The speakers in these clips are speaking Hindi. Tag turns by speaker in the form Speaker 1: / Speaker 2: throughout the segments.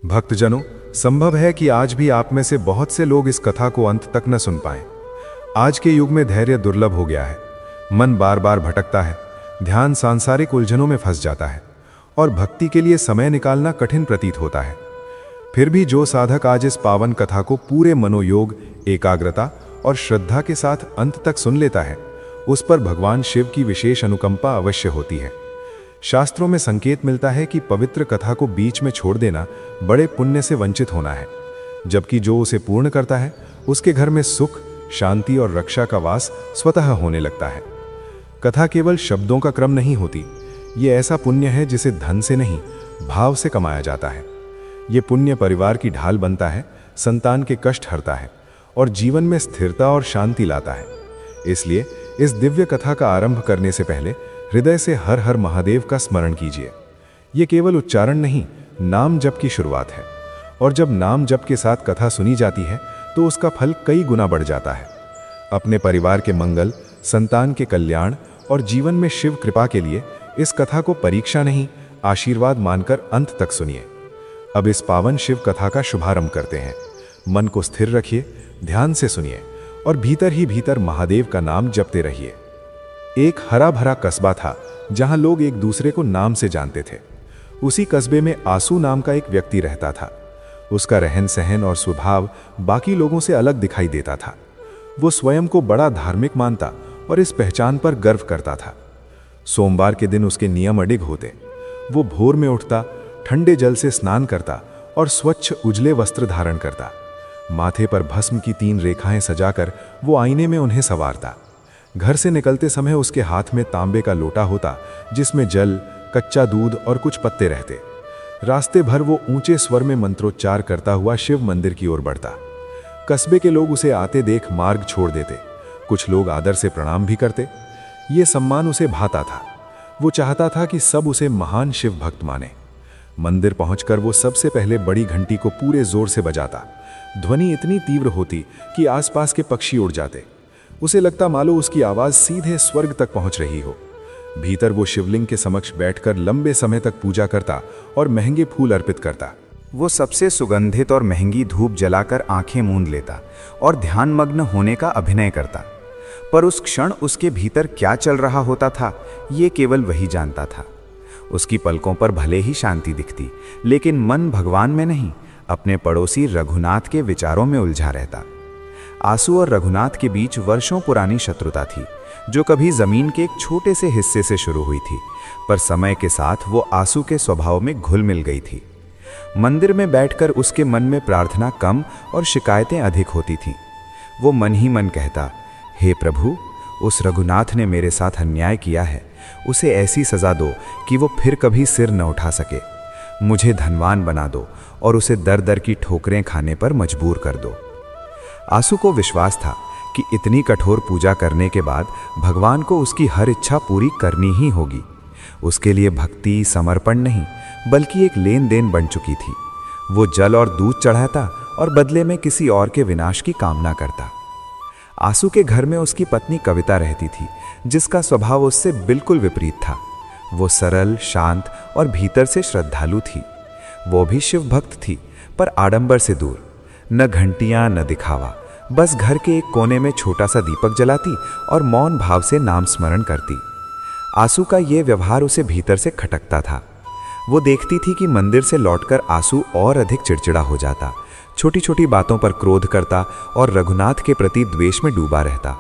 Speaker 1: भक्तजनों, संभव है कि आज भी आप में से बहुत से लोग इस कथा को अंत तक न सुन पाएं। आज के युग में धैर्य दुर्लभ हो गया है। मन बार बार भटकता है, ध्यान सांसारिक उलझनों में फंस जाता है और भक्ति के लिए समय निकालना कठिन प्रतीत होता है। फिर भी जो साधक आज इस पावन कथा को पूरे मनोयोग, एकाग्रता और श्रद्धा के साथ अंत तक सुन लेता है, उस पर भगवान शिव की विशेष अनुकंपा अवश्य होती है। शास्त्रों में संकेत मिलता है कि पवित्र कथा को बीच में छोड़ देना बड़े पुण्य से वंचित होना है, जबकि जो उसे पूर्ण करता है उसके घर में सुख, शांति और रक्षा का वास स्वतः होने लगता है। कथा केवल शब्दों का क्रम नहीं होती, ये ऐसा पुण्य है जिसे धन से नहीं, भाव से कमाया जाता है। ये पुण्य परिवार की ढाल बनता है, संतान के कष्ट हरता है और जीवन में स्थिरता और शांति लाता है। इसलिए इस दिव्य कथा का आरंभ करने से पहले हृदय से हर हर महादेव का स्मरण कीजिए। ये केवल उच्चारण नहीं, नाम जप की शुरुआत है। और जब नाम जप के साथ कथा सुनी जाती है तो उसका फल कई गुना बढ़ जाता है। अपने परिवार के मंगल, संतान के कल्याण और जीवन में शिव कृपा के लिए इस कथा को परीक्षा नहीं, आशीर्वाद मानकर अंत तक सुनिए। अब इस पावन शिव कथा का शुभारंभ करते हैं। मन को स्थिर रखिए, ध्यान से सुनिए और भीतर ही भीतर महादेव का नाम जपते रहिए। एक हरा भरा कस्बा था जहां लोग एक दूसरे को नाम से जानते थे। उसी कस्बे में आसू नाम का एक व्यक्ति रहता था। उसका रहन सहन और स्वभाव बाकी लोगों से अलग दिखाई देता था। वो स्वयं को बड़ा धार्मिक मानता और इस पहचान पर गर्व करता था। सोमवार के दिन उसके नियम अडिग होते। वो भोर में उठता, ठंडे जल से स्नान करता और स्वच्छ उजले वस्त्र धारण करता। माथे पर भस्म की 3 रेखाएं सजाकर वो आईने में उन्हें संवारता। घर से निकलते समय उसके हाथ में तांबे का लोटा होता, जिसमें जल, कच्चा दूध और कुछ पत्ते रहते। रास्ते भर वो ऊंचे स्वर में मंत्रोच्चार करता हुआ शिव मंदिर की ओर बढ़ता। कस्बे के लोग उसे आते देख मार्ग छोड़ देते। कुछ लोग आदर से प्रणाम भी करते। ये सम्मान उसे भाता था। वो चाहता था कि सब उसे महान शिव भक्त माने। मंदिर पहुंचकर वो सबसे पहले बड़ी घंटी को पूरे जोर से बजाता। ध्वनि इतनी तीव्र होती कि आसपास के पक्षी उड़ जाते। उसे लगता मानो उसकी आवाज सीधे स्वर्ग तक पहुंच रही हो। भीतर वो शिवलिंग के समक्ष बैठकर लंबे समय तक पूजा करता और महंगे फूल अर्पित करता।
Speaker 2: वो सबसे सुगंधित और महंगी धूप जलाकर आंखें मूंद लेता और ध्यानमग्न होने का अभिनय करता। पर उस क्षण उसके भीतर क्या चल रहा होता था, ये केवल वही जानता था। उसकी पलकों पर भले ही शांति दिखती, लेकिन मन भगवान में नहीं, अपने पड़ोसी रघुनाथ के विचारों में उलझा रहता। आसू और रघुनाथ के बीच वर्षों पुरानी शत्रुता थी, जो कभी जमीन के एक छोटे से हिस्से से शुरू हुई थी, पर समय के साथ वो आसू के स्वभाव में घुल मिल गई थी। मंदिर में बैठकर उसके मन में प्रार्थना कम और शिकायतें अधिक होती थीं। वो मन ही मन कहता, हे प्रभु, उस रघुनाथ ने मेरे साथ अन्याय किया है, उसे ऐसी सजा दो कि वो फिर कभी सिर न उठा सके। मुझे धनवान बना दो और उसे दर दर की ठोकरें खाने पर मजबूर कर दो। आसू को विश्वास था कि इतनी कठोर पूजा करने के बाद भगवान को उसकी हर इच्छा पूरी करनी ही होगी। उसके लिए भक्ति समर्पण नहीं, बल्कि एक लेन देन बन चुकी थी। वो जल और दूध चढ़ाता और बदले में किसी और के विनाश की कामना करता। आसू के घर में उसकी पत्नी कविता रहती थी, जिसका स्वभाव उससे बिल्कुल विपरीत था। वो सरल, शांत और भीतर से श्रद्धालु थी। वो भी शिव भक्त थी, पर आडंबर से दूर। न घंटियां न दिखावा, बस घर के एक कोने में छोटा सा दीपक जलाती और मौन भाव से नाम स्मरण करती। आसू का ये व्यवहार उसे भीतर से खटकता था। वो देखती थी कि मंदिर से लौटकर आसू और अधिक चिड़चिड़ा हो जाता, छोटी छोटी बातों पर क्रोध करता और रघुनाथ के प्रति द्वेष में डूबा रहता।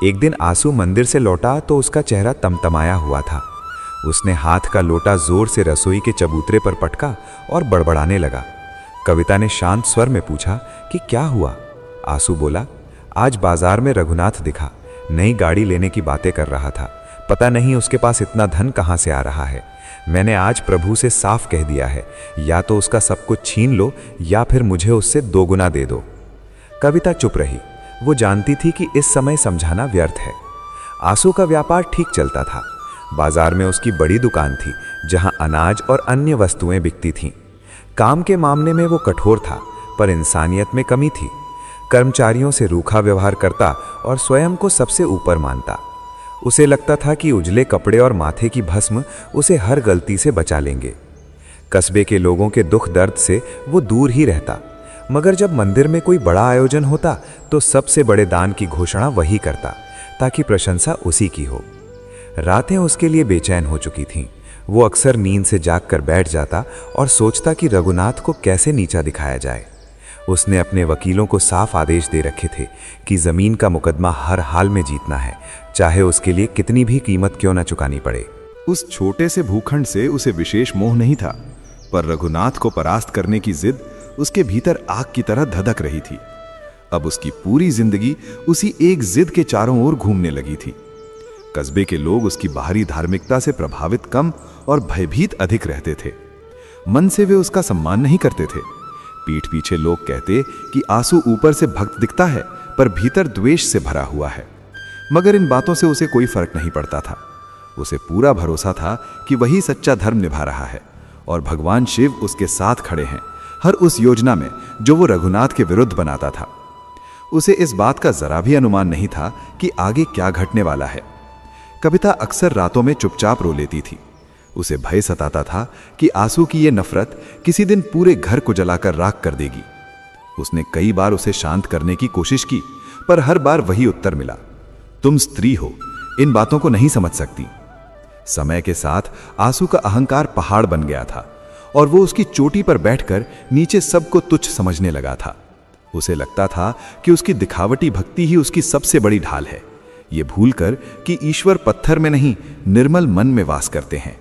Speaker 2: एक दिन आसू मंदिर से लौटा तो उसका चेहरा तमतमाया हुआ था। उसने हाथ का लोटा जोर से रसोई के चबूतरे पर पटका और बड़बड़ाने लगा। कविता ने शांत स्वर में पूछा कि क्या हुआ। आसू बोला, आज बाजार में रघुनाथ दिखा, नई गाड़ी लेने की बातें कर रहा था। पता नहीं उसके पास इतना धन कहां से आ रहा है। मैंने आज प्रभु से साफ कह दिया है, या तो उसका सब कुछ छीन लो या फिर मुझे उससे 2 गुना दे दो। कविता चुप रही। वो जानती थी कि इस समय समझाना व्यर्थ है। आसू का व्यापार ठीक चलता था। बाजार में उसकी बड़ी दुकान थी, जहां अनाज और अन्य वस्तुएं बिकती थीं। काम के मामले में वो कठोर था, पर इंसानियत में कमी थी। कर्मचारियों से रूखा व्यवहार करता और स्वयं को सबसे ऊपर मानता। उसे लगता था कि उजले कपड़े और माथे की भस्म उसे हर गलती से बचा लेंगे। कस्बे के लोगों के दुख दर्द से वो दूर ही रहता, मगर जब मंदिर में कोई बड़ा आयोजन होता तो सबसे बड़े दान की घोषणा वही करता, ताकि प्रशंसा उसी की हो। रातें उसके लिए बेचैन हो चुकी थीं। वो अक्सर नींद से जागकर बैठ जाता और सोचता कि रघुनाथ को कैसे नीचा दिखाया जाए। उसने अपने वकीलों को साफ आदेश दे रखे थे कि जमीन का मुकदमा हर हाल में जीतना है, चाहे उसके लिए कितनी भी कीमत क्यों न चुकानी पड़े।
Speaker 1: उस छोटे से भूखंड से उसे विशेष मोह नहीं था, पर रघुनाथ को परास्त करने की जिद उसके भीतर आग की तरह धधक रही थी। अब उसकी पूरी जिंदगी उसी एक जिद के चारों ओर घूमने लगी थी। कस्बे के लोग उसकी बाहरी धार्मिकता से प्रभावित कम और भयभीत अधिक रहते थे। मन से वे उसका सम्मान नहीं करते थे। पीठ पीछे लोग कहते कि आंसू ऊपर से भक्त दिखता है पर भीतर द्वेष से भरा हुआ है, मगर इन बातों से उसे कोई फर्क नहीं पड़ता था। उसे पूरा भरोसा था कि वही सच्चा धर्म निभा रहा है और भगवान शिव उसके साथ खड़े हैं हर उस योजना में जो वो रघुनाथ के विरुद्ध बनाता था। उसे इस बात का जरा भी अनुमान नहीं था कि आगे क्या घटने वाला है। कविता अक्सर रातों में चुपचाप रो लेती थी। उसे भय सताता था कि आंसू की ये नफरत किसी दिन पूरे घर को जलाकर राख कर देगी। उसने कई बार उसे शांत करने की कोशिश की, पर हर बार वही उत्तर मिला, तुम स्त्री हो, इन बातों को नहीं समझ सकती। समय के साथ आंसू का अहंकार पहाड़ बन गया था और वो उसकी चोटी पर बैठकर नीचे सबको तुच्छ समझने लगा था। उसे लगता था कि उसकी दिखावटी भक्ति ही उसकी सबसे बड़ी ढाल है, ये भूलकर कि ईश्वर पत्थर में नहीं निर्मल मन में वास करते हैं।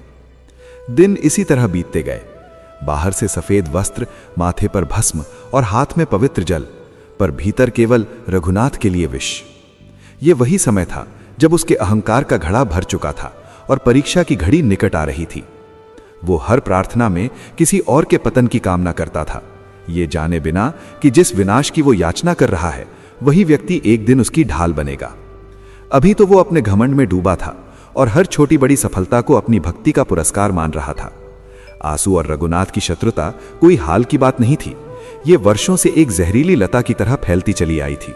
Speaker 1: दिन इसी तरह बीतते गए। बाहर से सफेद वस्त्र, माथे पर भस्म और हाथ में पवित्र जल, पर भीतर केवल रघुनाथ के लिए विष। ये वही समय था जब उसके अहंकार का घड़ा भर चुका था और परीक्षा की घड़ी निकट आ रही थी। वो हर प्रार्थना में किसी और के पतन की कामना करता था, ये जाने बिना कि जिस विनाश की वो याचना कर रहा है वही व्यक्ति एक दिन उसकी ढाल बनेगा। अभी तो वो अपने घमंड में डूबा था और हर छोटी बड़ी सफलता को अपनी भक्ति का पुरस्कार मान रहा था। आंसू और रघुनाथ की शत्रुता कोई हाल की बात नहीं थी, ये वर्षों से एक जहरीली लता की तरह फैलती चली आई थी।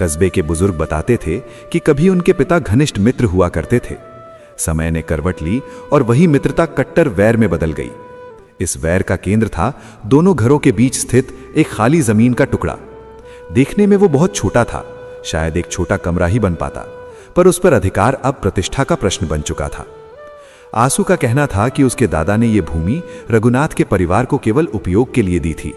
Speaker 1: कस्बे के बुजुर्ग बताते थे कि कभी उनके पिता घनिष्ठ मित्र हुआ करते थे। समय ने करवट ली और वही मित्रता कट्टर वैर में बदल गई। इस वैर का केंद्र था दोनों घरों के बीच स्थित एक खाली जमीन का टुकड़ा। देखने में वो बहुत छोटा था, शायद एक छोटा कमरा ही बन पाता, पर उस पर अधिकार अब प्रतिष्ठा का प्रश्न बन चुका था। आंसू का कहना था कि उसके दादा ने यह भूमि रघुनाथ के परिवार को केवल उपयोग के लिए दी थी।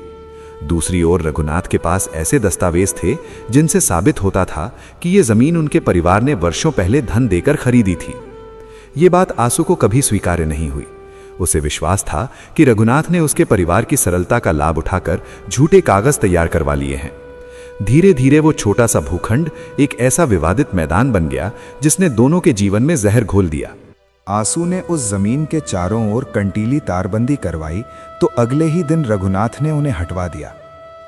Speaker 1: दूसरी ओर रघुनाथ के पास ऐसे दस्तावेज थे जिनसे साबित होता था कि यह जमीन उनके परिवार ने वर्षों पहले धन देकर खरीदी थी। ये बात आंसू को कभी स्वीकार्य नहीं हुई। उसे विश्वास था कि रघुनाथ ने उसके परिवार की सरलता का लाभ उठाकर झूठे कागज तैयार करवा लिए हैं। धीरे धीरे वो छोटा सा भूखंड एक ऐसा विवादित मैदान बन गया जिसने दोनों के जीवन में जहर घोल दिया।
Speaker 3: आंसू ने उस जमीन के चारों ओर कंटीली तारबंदी करवाई तो अगले ही दिन रघुनाथ ने उन्हें हटवा दिया।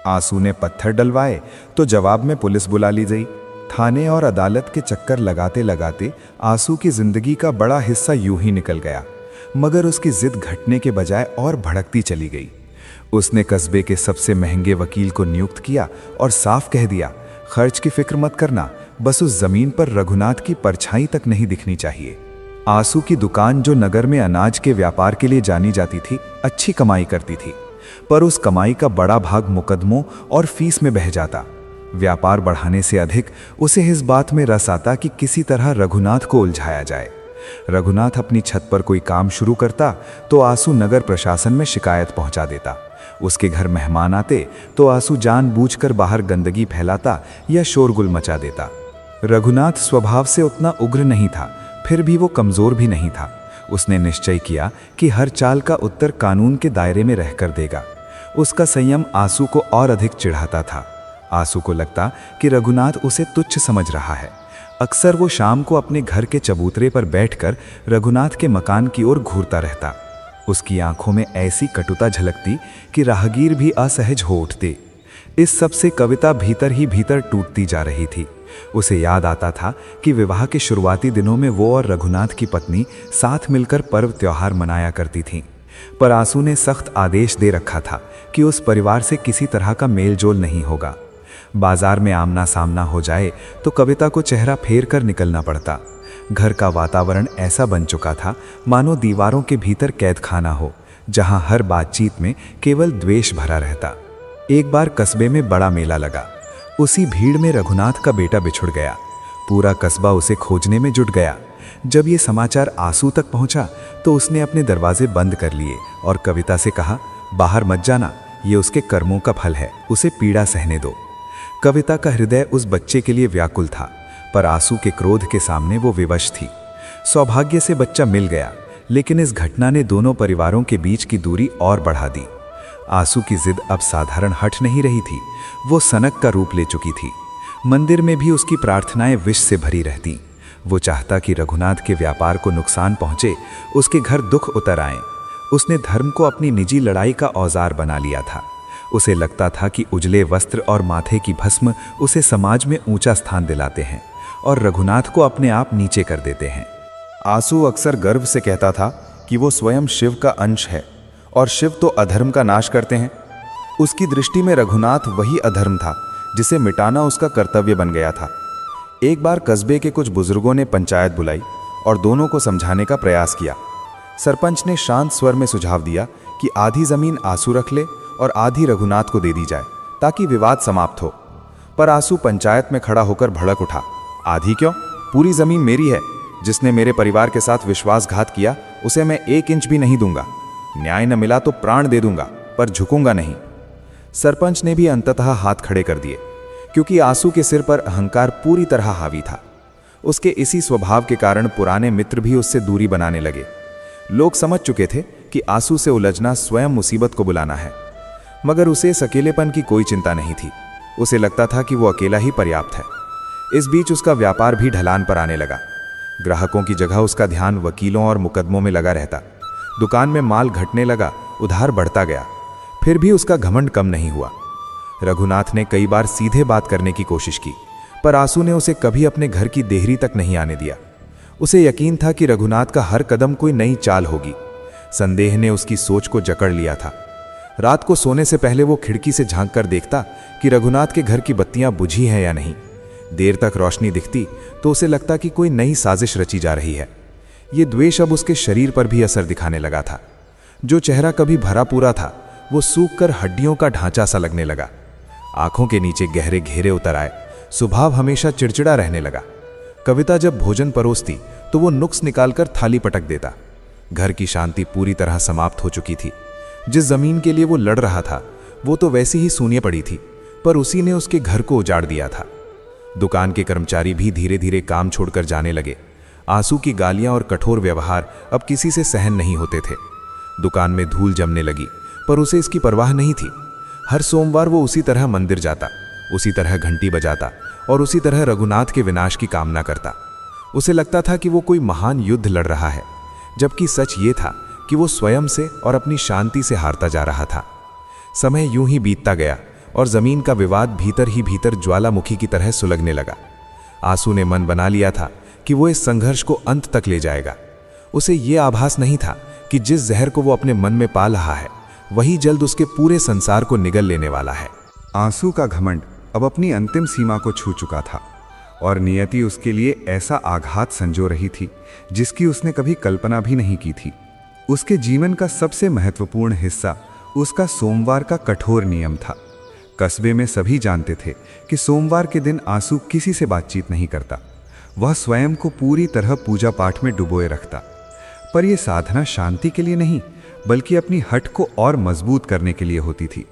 Speaker 3: आंसू ने पत्थर डलवाए तो जवाब में पुलिस बुला ली गई। थाने और अदालत के चक्कर लगाते लगाते आंसू की जिंदगी का बड़ा हिस्सा यूं ही निकल गया, मगर उसकी जिद घटने के बजाय और भड़कती चली गई। उसने कस्बे के सबसे महंगे वकील को नियुक्त किया और साफ कह दिया, खर्च की फिक्र मत करना, बस उस जमीन पर रघुनाथ की परछाई तक नहीं दिखनी चाहिए। आंसू की दुकान, जो नगर में अनाज के व्यापार के लिए जानी जाती थी, अच्छी कमाई करती थी, पर उस कमाई का बड़ा भाग मुकदमों और फीस में बह जाता। व्यापार बढ़ाने से अधिक उसे इस बात में रस आता कि किसी तरह रघुनाथ को उलझाया जाए। रघुनाथ अपनी छत पर कोई काम शुरू करता तो आंसू नगर प्रशासन में शिकायत पहुंचा देता। उसके घर मेहमान आते तो आंसू जानबूझकर बाहर गंदगी फैलाता या शोरगुल मचा देता। रघुनाथ स्वभाव से उतना उग्र नहीं था, फिर भी वो कमजोर भी नहीं था। उसने निश्चय किया कि हर चाल का उत्तर कानून के दायरे में रहकर देगा। उसका संयम आंसू को और अधिक चिढ़ाता था। आंसू को लगता कि रघुनाथ उसे तुच्छ समझ रहा है। अक्सर वो शाम को अपने घर के चबूतरे पर बैठकर रघुनाथ के मकान की ओर घूरता रहता। उसकी आंखों में ऐसी कटुता झलकती कि राहगीर भी असहज हो उठते। इस सब से कविता भीतर ही भीतर टूटती जा रही थी। उसे याद आता था कि विवाह के शुरुआती दिनों में वो और रघुनाथ की पत्नी साथ मिलकर पर्व त्योहार मनाया करती थीं, पर आंसू ने सख्त आदेश दे रखा था कि उस परिवार से किसी तरह का मेल जोल नहीं होगा। बाजार में आमना सामना हो जाए तो कविता को चेहरा फेर कर निकलना पड़ता। घर का वातावरण ऐसा बन चुका था मानो दीवारों के भीतर कैद खाना हो, जहां हर बातचीत में केवल द्वेष भरा रहता। एक बार कस्बे में बड़ा मेला लगा। उसी भीड़ में रघुनाथ का बेटा बिछुड़ गया। पूरा कस्बा उसे खोजने में जुट गया। जब ये समाचार आंसू तक पहुंचा तो उसने अपने दरवाजे बंद कर लिए और कविता से कहा, बाहर मत जाना, ये उसके कर्मों का फल है, उसे पीड़ा सहने दो। कविता का हृदय उस बच्चे के लिए व्याकुल था, पर आंसू के क्रोध के सामने वो विवश थी। सौभाग्य से बच्चा मिल गया, लेकिन इस घटना ने दोनों परिवारों के बीच की दूरी और बढ़ा दी। आंसू की जिद अब साधारण हठ नहीं रही थी, वो सनक का रूप ले चुकी थी। मंदिर में भी उसकी प्रार्थनाएं विष से भरी रहती। वो चाहता कि रघुनाथ के व्यापार को नुकसान पहुंचे, उसके घर दुख उतर आए। उसने धर्म को अपनी निजी लड़ाई का औजार बना लिया था। उसे लगता था कि उजले वस्त्र और माथे की भस्म उसे समाज में ऊंचा स्थान दिलाते हैं और रघुनाथ को अपने आप नीचे कर देते हैं।
Speaker 2: आंसू अक्सर गर्व से कहता था कि वो स्वयं शिव का अंश है और शिव तो अधर्म का नाश करते हैं। उसकी दृष्टि में रघुनाथ वही अधर्म था जिसे मिटाना उसका कर्तव्य बन गया था। एक बार कस्बे के कुछ बुजुर्गों ने पंचायत बुलाई और दोनों को समझाने का प्रयास किया। सरपंच ने शांत स्वर में सुझाव दिया कि आधी जमीन आंसू रख ले और आधी रघुनाथ को दे दी जाए ताकि विवाद समाप्त हो। पर आंसू पंचायत में खड़ा होकर भड़क उठा, आधी क्यों, पूरी जमीन मेरी है। जिसने मेरे परिवार के साथ विश्वासघात किया उसे मैं 1 इंच भी नहीं दूंगा। न्याय न मिला तो प्राण दे दूंगा, पर झुकूंगा नहीं। सरपंच ने भी अंततः हाथ खड़े कर दिए, क्योंकि आंसू के सिर पर अहंकार पूरी तरह हावी था। उसके इसी स्वभाव के कारण पुराने मित्र भी उससे दूरी बनाने लगे। लोग समझ चुके थे कि आंसू से उलझना स्वयं मुसीबत को बुलाना है, मगर उसे इस अकेलेपन की कोई चिंता नहीं थी। उसे लगता था कि वो अकेला ही पर्याप्त है। इस बीच उसका व्यापार भी ढलान पर आने लगा। ग्राहकों की जगह उसका ध्यान वकीलों और मुकदमों में लगा रहता। दुकान में माल घटने लगा, उधार बढ़ता गया। फिर भी उसका घमंड कम नहीं हुआ। रघुनाथ ने कई बार सीधे बात करने की कोशिश की, पर आंसू ने उसे कभी अपने घर की देहरी तक नहीं आने दिया। उसे यकीन था कि रघुनाथ का हर कदम कोई नई चाल होगी। संदेह ने उसकी सोच को जकड़ लिया था। रात को सोने से पहले वो खिड़की से झांक कर देखता कि रघुनाथ के घर की बत्तियां बुझी हैं या नहीं। देर तक रोशनी दिखती तो उसे लगता कि कोई नई साजिश रची जा रही है। ये द्वेष अब उसके शरीर पर भी असर दिखाने लगा था। जो चेहरा कभी भरा पूरा था वो सूख कर हड्डियों का ढांचा सा लगने लगा। आंखों के नीचे गहरे घेरे उतर आए। स्वभाव हमेशा चिड़चिड़ा रहने लगा। कविता जब भोजन परोसती तो वो नुक्स निकालकर थाली पटक देता। घर की शांति पूरी तरह समाप्त हो चुकी थी। जिस जमीन के लिए वो लड़ रहा था वो तो वैसी ही सूनी पड़ी थी, पर उसी ने उसके घर को उजाड़ दिया था। दुकान के कर्मचारी भी धीरे धीरे काम छोड़कर जाने लगे। आंसू की गालियां और कठोर व्यवहार अब किसी से सहन नहीं होते थे। दुकान में धूल जमने लगी, पर उसे इसकी परवाह नहीं थी। हर सोमवार वो उसी तरह मंदिर जाता, उसी तरह घंटी बजाता और उसी तरह रघुनाथ के विनाश की कामना करता। उसे लगता था कि वो कोई महान युद्ध लड़ रहा है, जबकि सच ये था कि वो स्वयं से और अपनी शांति से हारता जा रहा था। समय यूं ही बीतता गया और जमीन का विवाद भीतर ही भीतर ज्वालामुखी की तरह सुलगने लगा। आंसू ने मन बना लिया था कि वो इस संघर्ष को अंत तक ले जाएगा। उसे ये आभास नहीं था कि जिस जहर को वो अपने मन में पा रहा है वही जल्द उसके पूरे संसार को निगल लेने वाला है।
Speaker 3: आंसू का घमंड अब अपनी अंतिम सीमा को छू चुका था और नियति उसके लिए ऐसा आघात संजो रही थी जिसकी उसने कभी कल्पना भी नहीं की थी। उसके जीवन का सबसे महत्वपूर्ण हिस्सा उसका सोमवार का कठोर नियम था। कस्बे में सभी जानते थे कि सोमवार के दिन आंसू किसी से बातचीत नहीं करता। वह स्वयं को पूरी तरह पूजा पाठ में डुबोए रखता। पर यह साधना शांति के लिए नहीं, बल्कि अपनी हठ को और मजबूत करने के लिए होती थी।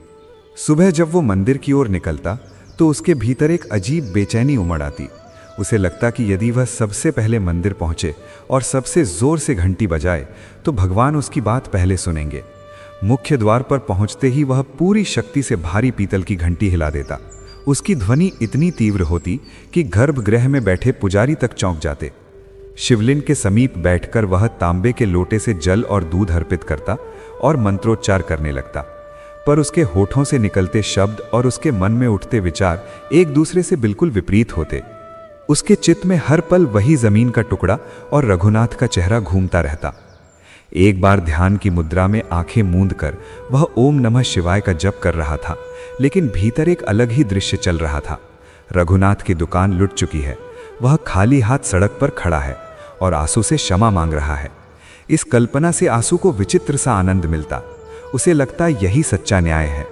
Speaker 3: सुबह जब वो मंदिर की ओर निकलता तो उसके भीतर एक अजीब बेचैनी उमड़ आती। उसे लगता कि यदि वह सबसे पहले मंदिर पहुंचे और सबसे जोर से घंटी बजाए तो भगवान उसकी बात पहले सुनेंगे। मुख्य द्वार पर पहुंचते ही वह पूरी शक्ति से भारी पीतल की घंटी हिला देता। उसकी ध्वनि इतनी तीव्र होती कि गर्भगृह में बैठे पुजारी तक चौंक जाते। शिवलिंग के समीप बैठकर वह तांबे के लोटे से जल और दूध अर्पित करता और मंत्रोच्चार करने लगता। पर उसके होठों से निकलते शब्द और उसके मन में उठते विचार एक दूसरे से बिल्कुल विपरीत होते। उसके चित्त में हर पल वही जमीन का टुकड़ा और रघुनाथ का चेहरा घूमता रहता। एक बार ध्यान की मुद्रा में आंखें मूंद कर वह ओम नमः शिवाय का जप कर रहा था, लेकिन भीतर एक अलग ही दृश्य चल रहा था। रघुनाथ की दुकान लुट चुकी है। वह खाली हाथ सड़क पर खड़ा है और आंसू से क्षमा मांग रहा है। इस कल्पना से आंसू को विचित्र सा आनंद मिलता। उसे लगता यही सच्चा न्याय है।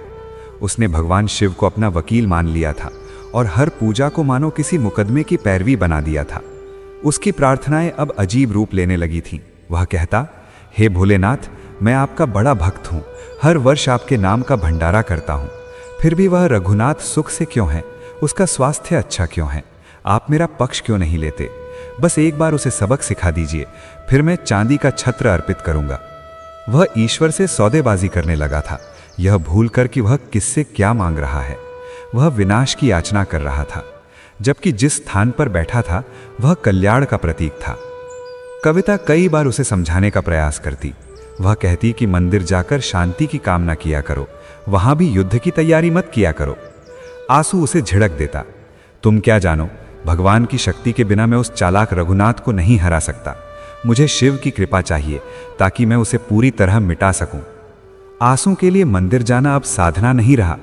Speaker 3: उसने भगवान शिव को अपना वकील मान लिया था और हर पूजा को मानो किसी मुकदमे की पैरवी बना दिया था। उसकी प्रार्थनाएं अब अजीब रूप लेने लगी थीं। वह कहता, हे भोलेनाथ, मैं आपका बड़ा भक्त हूँ, हर वर्ष आपके नाम का भंडारा करता हूँ, फिर भी वह रघुनाथ सुख से क्यों है, उसका स्वास्थ्य अच्छा क्यों है, आप मेरा पक्ष क्यों नहीं लेते? बस एक बार उसे सबक सिखा दीजिए, फिर मैं चांदी का छत्र अर्पित करूंगा। वह ईश्वर से सौदेबाजी करने लगा था, यह भूलकर कि वह किससे क्या मांग रहा है। वह विनाश की याचना कर रहा था, जबकि जिस स्थान पर बैठा था वह कल्याण का प्रतीक था। कविता कई बार उसे समझाने का प्रयास करती। वह कहती कि मंदिर जाकर शांति की कामना किया करो, वहां भी युद्ध की तैयारी मत किया करो। आंसू उसे झिड़क देता, तुम क्या जानो, भगवान की शक्ति के बिना मैं उस चालाक रघुनाथ को नहीं हरा सकता। मुझे शिव की कृपा चाहिए ताकि मैं उसे पूरी तरह मिटा सकूं। आंसू के लिए मंदिर जाना अब साधना नहीं रहा,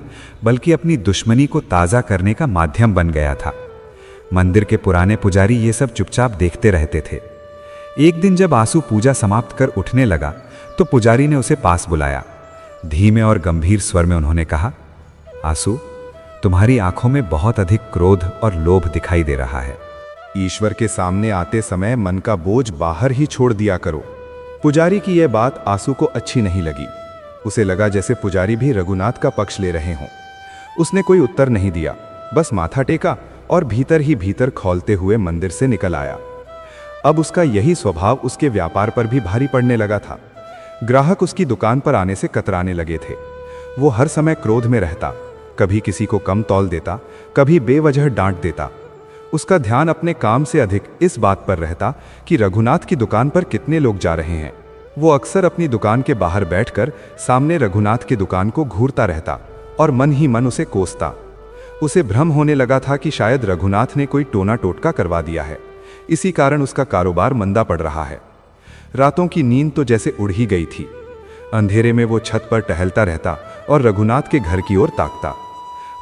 Speaker 3: बल्कि अपनी दुश्मनी को ताज़ा करने का माध्यम बन गया था। मंदिर के पुराने पुजारी ये सब चुपचाप देखते रहते थे। एक दिन जब आंसू पूजा समाप्त कर उठने लगा तो पुजारी ने उसे पास बुलाया। धीमे और गंभीर स्वर में उन्होंने कहा, आंसू, तुम्हारी आंखों में बहुत अधिक क्रोध और लोभ दिखाई दे रहा है।
Speaker 1: ईश्वर के सामने आते समय मन का बोझ बाहर ही छोड़ दिया करो। पुजारी की यह बात आंसू को अच्छी नहीं लगी। उसे लगा जैसे पुजारी भी रघुनाथ का पक्ष ले रहे हों। उसने कोई उत्तर नहीं दिया, बस माथा टेका और भीतर ही भीतर खौलते हुए मंदिर से निकल आया। अब उसका यही स्वभाव उसके व्यापार पर भी भारी पड़ने लगा था। ग्राहक उसकी दुकान पर आने से कतराने लगे थे। वो हर समय क्रोध में रहता, कभी किसी को कम तौल देता, कभी बेवजह डांट देता। उसका ध्यान अपने काम से अधिक इस बात पर रहता कि रघुनाथ की दुकान पर कितने लोग जा रहे हैं। वो अक्सर अपनी दुकान के बाहर बैठकर सामने रघुनाथ की दुकान को घूरता रहता और मन ही मन उसे कोसता। उसे भ्रम होने लगा था कि शायद रघुनाथ ने कोई टोना टोटका करवा दिया है, इसी कारण उसका कारोबार मंदा पड़ रहा है। रातों की नींद तो जैसे उड़ ही गई थी। अंधेरे में वो छत पर टहलता रहता और रघुनाथ के घर की ओर ताकता।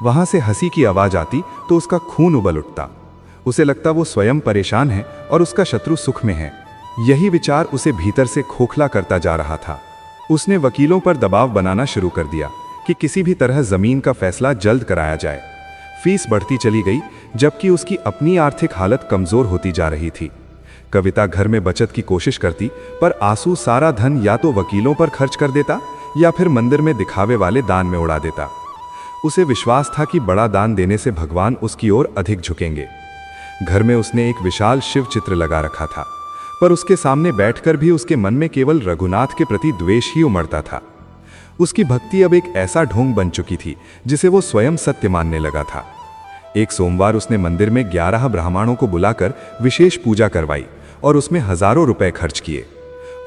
Speaker 1: वहां से हंसी की आवाज आती तो उसका खून उबल उठता। उसे लगता वो स्वयं परेशान है और उसका शत्रु सुख में है। यही विचार उसे भीतर से खोखला करता जा रहा था। उसने वकीलों पर दबाव बनाना शुरू कर दिया कि किसी भी तरह जमीन का फैसला जल्द कराया जाए। फीस बढ़ती चली गई, जबकि उसकी अपनी आर्थिक हालत कमजोर होती जा रही थी। कविता घर में बचत की कोशिश करती, पर आंसू सारा धन या तो वकीलों पर खर्च कर देता या फिर मंदिर में दिखावे वाले दान में उड़ा देता। उसे विश्वास था कि बड़ा दान देने से भगवान उसकी ओर अधिक झुकेंगे। घर में उसने एक विशाल शिव चित्र लगा रखा था, पर उसके सामने बैठकर भी उसके मन में केवल रघुनाथ के प्रति द्वेष ही उमड़ता था। उसकी भक्ति अब एक ऐसा ढोंग बन चुकी थी जिसे वो स्वयं सत्य मानने लगा था। एक सोमवार उसने मंदिर में 11 ब्राह्मणों को बुलाकर विशेष पूजा करवाई और उसमें हजारों रुपए खर्च किए।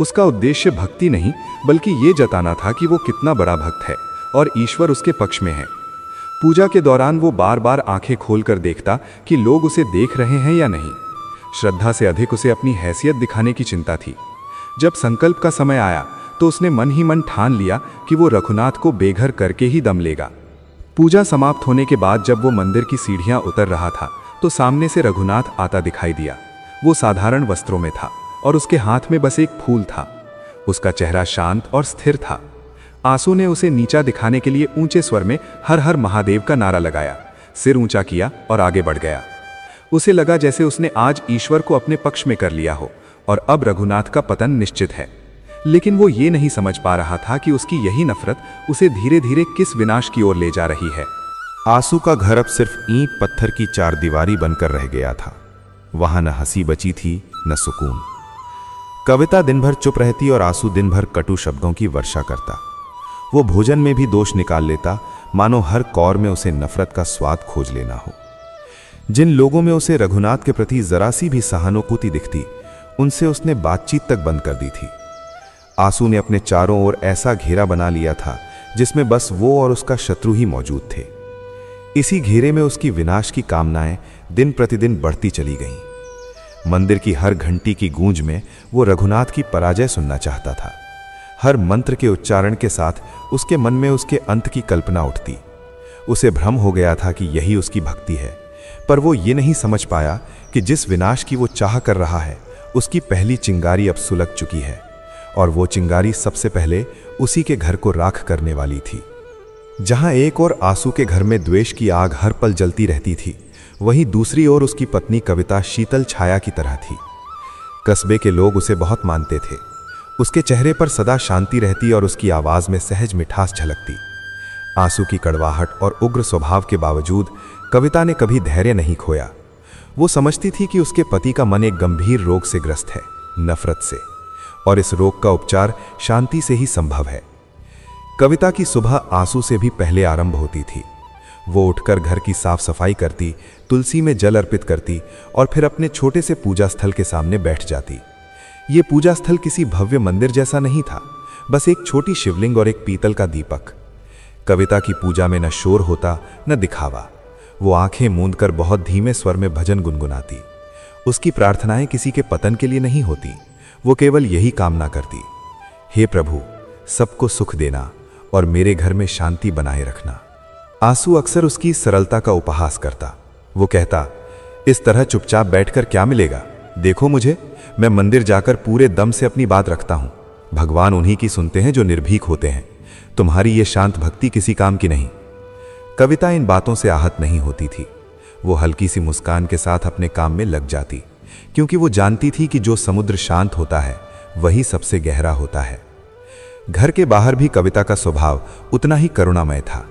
Speaker 1: उसका उद्देश्य भक्ति नहीं, बल्कि ये जताना था कि वो कितना बड़ा भक्त है और ईश्वर उसके पक्ष में है। पूजा के दौरान वो बार बार आंखें खोलकर देखता कि लोग उसे देख रहे हैं या नहीं। श्रद्धा से अधिक उसे अपनी हैसियत दिखाने की चिंता थी। जब संकल्प का समय आया तो उसने मन ही मन ठान लिया कि वो रघुनाथ को बेघर करके ही दम लेगा। पूजा समाप्त होने के बाद जब वो मंदिर की सीढ़ियां उतर रहा था तो सामने से रघुनाथ आता दिखाई दिया। वो साधारण वस्त्रों में था और उसके हाथ में बस एक फूल था। उसका चेहरा शांत और स्थिर था। आंसू ने उसे नीचा दिखाने के लिए ऊंचे स्वर में हर हर महादेव का नारा लगाया, सिर ऊंचा किया और आगे बढ़ गया। उसे लगा जैसे उसने आज ईश्वर को अपने पक्ष में कर लिया हो और अब रघुनाथ का पतन निश्चित है। लेकिन वो ये नहीं समझ पा रहा था कि उसकी यही नफरत उसे धीरे धीरे किस विनाश की ओर ले जा रही है।
Speaker 2: आंसू का घर अब सिर्फ ईंट पत्थर की चारदीवारी बनकर रह गया था। वहां न हंसी बची थी, न सुकून। कविता दिन भर चुप रहती और आंसू दिन भर कटु शब्दों की वर्षा करता। वो भोजन में भी दोष निकाल लेता, मानो हर कौर में उसे नफरत का स्वाद खोज लेना हो। जिन लोगों में उसे रघुनाथ के प्रति जरा सी भी सहानुभूति दिखती, उनसे उसने बातचीत तक बंद कर दी थी। आंसू ने अपने चारों ओर ऐसा घेरा बना लिया था जिसमें बस वो और उसका शत्रु ही मौजूद थे। इसी घेरे में उसकी विनाश की कामनाएं दिन प्रतिदिन बढ़ती चली गईं। मंदिर की हर घंटी की गूंज में वो रघुनाथ की पराजय सुनना चाहता था। हर मंत्र के उच्चारण के साथ उसके मन में उसके अंत की कल्पना उठती। उसे भ्रम हो गया था कि यही उसकी भक्ति है, पर वो ये नहीं समझ पाया कि जिस विनाश की वो चाह कर रहा है, उसकी पहली चिंगारी अब सुलग चुकी है।
Speaker 1: और वो चिंगारी सबसे पहले उसी के घर को राख करने वाली थी। जहां एक और आंसू के घर में द्वेष की आग हर पल जलती रहती थी, वहीं दूसरी ओर उसकी पत्नी कविता शीतल छाया की तरह थी। कस्बे के लोग उसे बहुत मानते थे। उसके चेहरे पर सदा शांति रहती और उसकी आवाज में सहज मिठास झलकती। आंसू की कड़वाहट और उग्र स्वभाव के बावजूद कविता ने कभी धैर्य नहीं खोया। वो समझती थी कि उसके पति का मन एक गंभीर रोग से ग्रस्त है, नफरत से, और इस रोग का उपचार शांति से ही संभव है। कविता की सुबह आंसू से भी पहले आरंभ होती थी। वो उठकर घर की साफ सफाई करती, तुलसी में जल अर्पित करती और फिर अपने छोटे से पूजा स्थल के सामने बैठ जाती। ये पूजा स्थल किसी भव्य मंदिर जैसा नहीं था, बस एक छोटी शिवलिंग और एक पीतल का दीपक। कविता की पूजा में न शोर होता न दिखावा। वो आंखें मूंदकर बहुत धीमे स्वर में भजन गुनगुनाती। उसकी प्रार्थनाएं किसी के पतन के लिए नहीं होती, वो केवल यही कामना करती, हे प्रभु, सबको सुख देना और मेरे घर में शांति बनाए रखना। आंसू अक्सर उसकी सरलता का उपहास करता। वो कहता, इस तरह चुपचाप बैठकर क्या मिलेगा? देखो मुझे, मैं मंदिर जाकर पूरे दम से अपनी बात रखता हूं। भगवान उन्हीं की सुनते हैं जो निर्भीक होते हैं। तुम्हारी ये शांत भक्ति किसी काम की नहीं। कविता इन बातों से आहत नहीं होती थी। वो हल्की सी मुस्कान के साथ अपने काम में लग जाती, क्योंकि वो जानती थी कि जो समुद्र शांत होता है वही सबसे गहरा होता है। घर के बाहर भी कविता का स्वभाव उतना ही करुणामय था।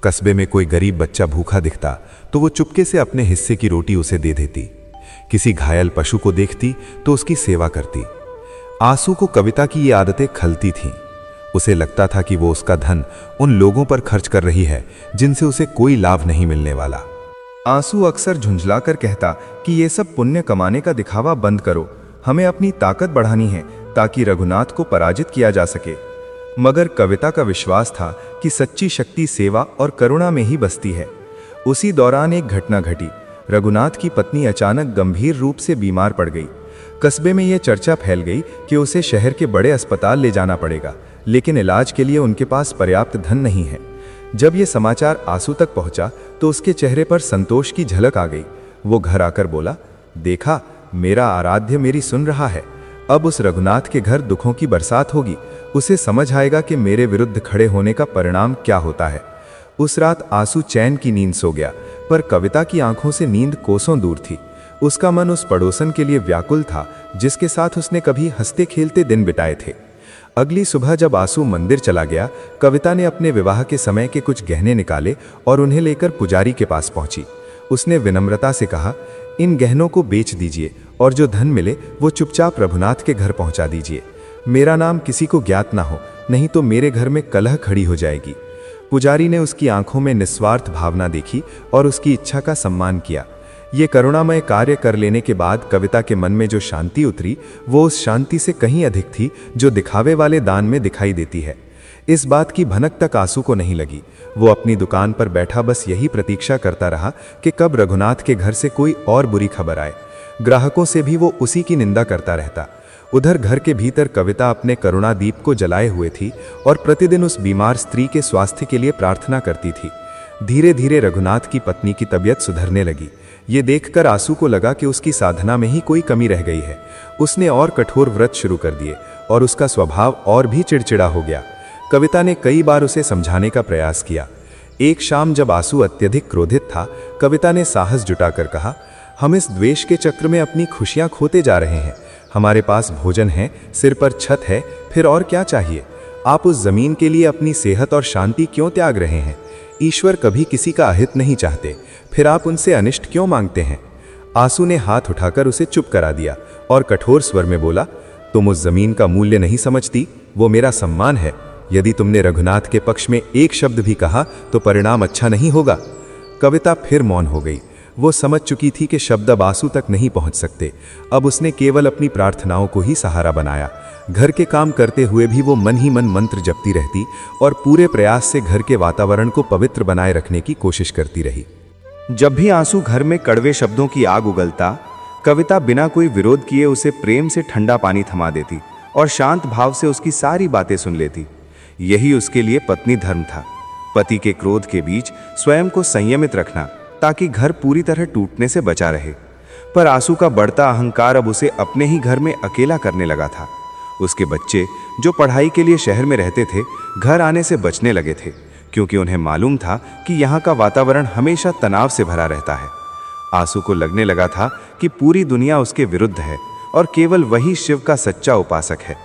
Speaker 1: कस्बे में कोई गरीब बच्चा भूखा दिखता तो वो चुपके से अपने हिस्से की रोटी उसे दे देती। किसी घायल पशु को देखती तो उसकी सेवा करती। आंसू को कविता की ये आदतें खलती थीं। उसे लगता था कि वो उसका धन उन लोगों पर खर्च कर रही है जिनसे उसे कोई लाभ नहीं मिलने वाला।
Speaker 3: आंसू अक्सर झुंझलाकर कहता कि ये सब पुण्य कमाने का दिखावा बंद करो, हमें अपनी ताकत बढ़ानी है ताकि रघुनाथ को पराजित किया जा सके। मगर कविता का विश्वास था कि सच्ची शक्ति सेवा और करुणा में ही बसती है। उसी दौरान एक घटना घटी। रघुनाथ की पत्नी अचानक गंभीर रूप से बीमार पड़ गई। कस्बे में यह चर्चा फैल गई कि उसे शहर के बड़े अस्पताल ले जाना पड़ेगा, लेकिन इलाज के लिए उनके पास पर्याप्त धन नहीं है। जब यह समाचार आंसू तक पहुंचा तो उसके चेहरे पर संतोष की झलक आ गई। वो घर आकर बोला, देखा, मेरा आराध्य मेरी सुन रहा है। अब उस रघुनाथ के घर दुखों की बरसात होगी। उसे समझ आएगा कि मेरे विरुद्ध खड़े होने का परिणाम क्या होता है। उस रात आंसू चैन की नींद सो गया, पर कविता की आंखों से नींद कोसों दूर थी। उसका मन उस पड़ोसन के लिए व्याकुल था जिसके साथ उसने कभी हंसते खेलते दिन बिताए थे। अगली सुबह जब आंसू मंदिर चला गया, कविता ने अपने विवाह के समय के कुछ गहने निकाले और उन्हें लेकर पुजारी के पास पहुंची। उसने विनम्रता से कहा, इन गहनों को बेच दीजिए और जो धन मिले वो चुपचाप रघुनाथ के घर पहुंचा दीजिए। मेरा नाम किसी को ज्ञात ना हो, नहीं तो मेरे घर में कलह खड़ी हो जाएगी। पुजारी ने उसकी आंखों में निस्वार्थ भावना देखी और उसकी इच्छा का सम्मान किया। ये करुणामय कार्य कर लेने के बाद कविता के मन में जो शांति उतरी, वो उस शांति से कहीं अधिक थी जो दिखावे वाले दान में दिखाई देती है। इस बात की भनक तक आंसू को नहीं लगी। वो अपनी दुकान पर बैठा बस यही प्रतीक्षा करता रहा कि कब रघुनाथ के घर से कोई और बुरी खबर आए। ग्राहकों से भी वो उसी की निंदा करता रहता। उधर घर के भीतर कविता अपने करुणा दीप को जलाए हुए थी और प्रतिदिन उस बीमार स्त्री के स्वास्थ्य के लिए प्रार्थना करती थी। धीरे धीरे रघुनाथ की पत्नी की तबीयत सुधरने लगी। ये देखकर आंसू को लगा कि उसकी साधना में ही कोई कमी रह गई है। उसने और कठोर व्रत शुरू कर दिए और उसका स्वभाव और भी चिड़चिड़ा हो गया। कविता ने कई बार उसे समझाने का प्रयास किया। एक शाम जब आंसू अत्यधिक क्रोधित था, कविता ने साहस जुटाकर कहा, हम इस द्वेष के चक्र में अपनी खुशियां खोते जा रहे हैं। हमारे पास भोजन है, सिर पर छत है, फिर और क्या चाहिए? आप उस जमीन के लिए अपनी सेहत और शांति क्यों त्याग रहे हैं? ईश्वर कभी किसी का अहित नहीं चाहते, फिर आप उनसे अनिष्ट क्यों मांगते हैं? आंसू ने हाथ उठाकर उसे चुप करा दिया और कठोर स्वर में बोला, तुम उस जमीन का मूल्य नहीं समझती, वो मेरा सम्मान है। यदि तुमने रघुनाथ के पक्ष में एक शब्द भी कहा तो परिणाम अच्छा नहीं होगा। कविता फिर मौन हो गई। वो समझ चुकी थी कि शब्द अब आंसू तक नहीं पहुंच सकते। अब उसने केवल अपनी प्रार्थनाओं को ही सहारा बनाया। घर के काम करते हुए भी वो मन ही मन मंत्र जपती रहती और पूरे प्रयास से घर के वातावरण को पवित्र बनाए रखने की कोशिश करती रही।
Speaker 2: जब भी आंसू घर में कड़वे शब्दों की आग उगलता, कविता बिना कोई विरोध किए उसे प्रेम से ठंडा पानी थमा देती और शांत भाव से उसकी सारी बातें सुन लेती। यही उसके लिए पत्नी धर्म था। पति के क्रोध के बीच स्वयं को संयमित रखना, ताकि घर पूरी तरह टूटने से बचा रहे। पर आंसू का बढ़ता अहंकार अब उसे अपने ही घर में अकेला करने लगा था। उसके बच्चे जो पढ़ाई के लिए शहर में रहते थे, घर आने से बचने लगे थे, क्योंकि उन्हें मालूम था कि यहाँ का वातावरण हमेशा तनाव से भरा रहता है। आंसू को लगने लगा था कि पूरी दुनिया उसके विरुद्ध है और केवल वही शिव का सच्चा उपासक है।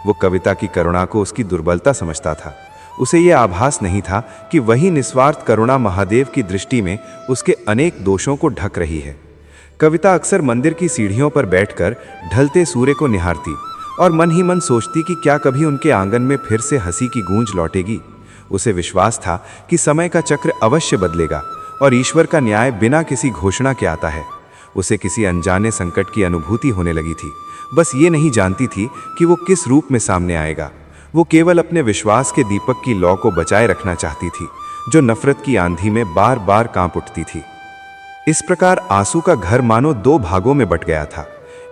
Speaker 2: वो कविता की करुणा को उसकी दुर्बलता समझता था। उसे यह आभास नहीं था कि वही निस्वार्थ करुणा महादेव की दृष्टि में उसके अनेक दोषों को ढक रही है। कविता अक्सर मंदिर की सीढ़ियों पर बैठकर ढलते सूर्य को निहारती और मन ही मन सोचती कि क्या कभी उनके आंगन में फिर से हंसी की गूंज लौटेगी। उसे विश्वास था कि समय का चक्र अवश्य बदलेगा और ईश्वर का न्याय बिना किसी घोषणा के आता है। उसे किसी अनजाने संकट की अनुभूति होने लगी थी। बस ये नहीं जानती थी कि वो किस रूप में सामने आएगा। वो केवल अपने विश्वास के दीपक की लौ को बचाए रखना चाहती थी, जो नफरत की आंधी में बार बार कांप उठती थी। इस प्रकार आंसू का घर मानो दो भागों में बट गया था।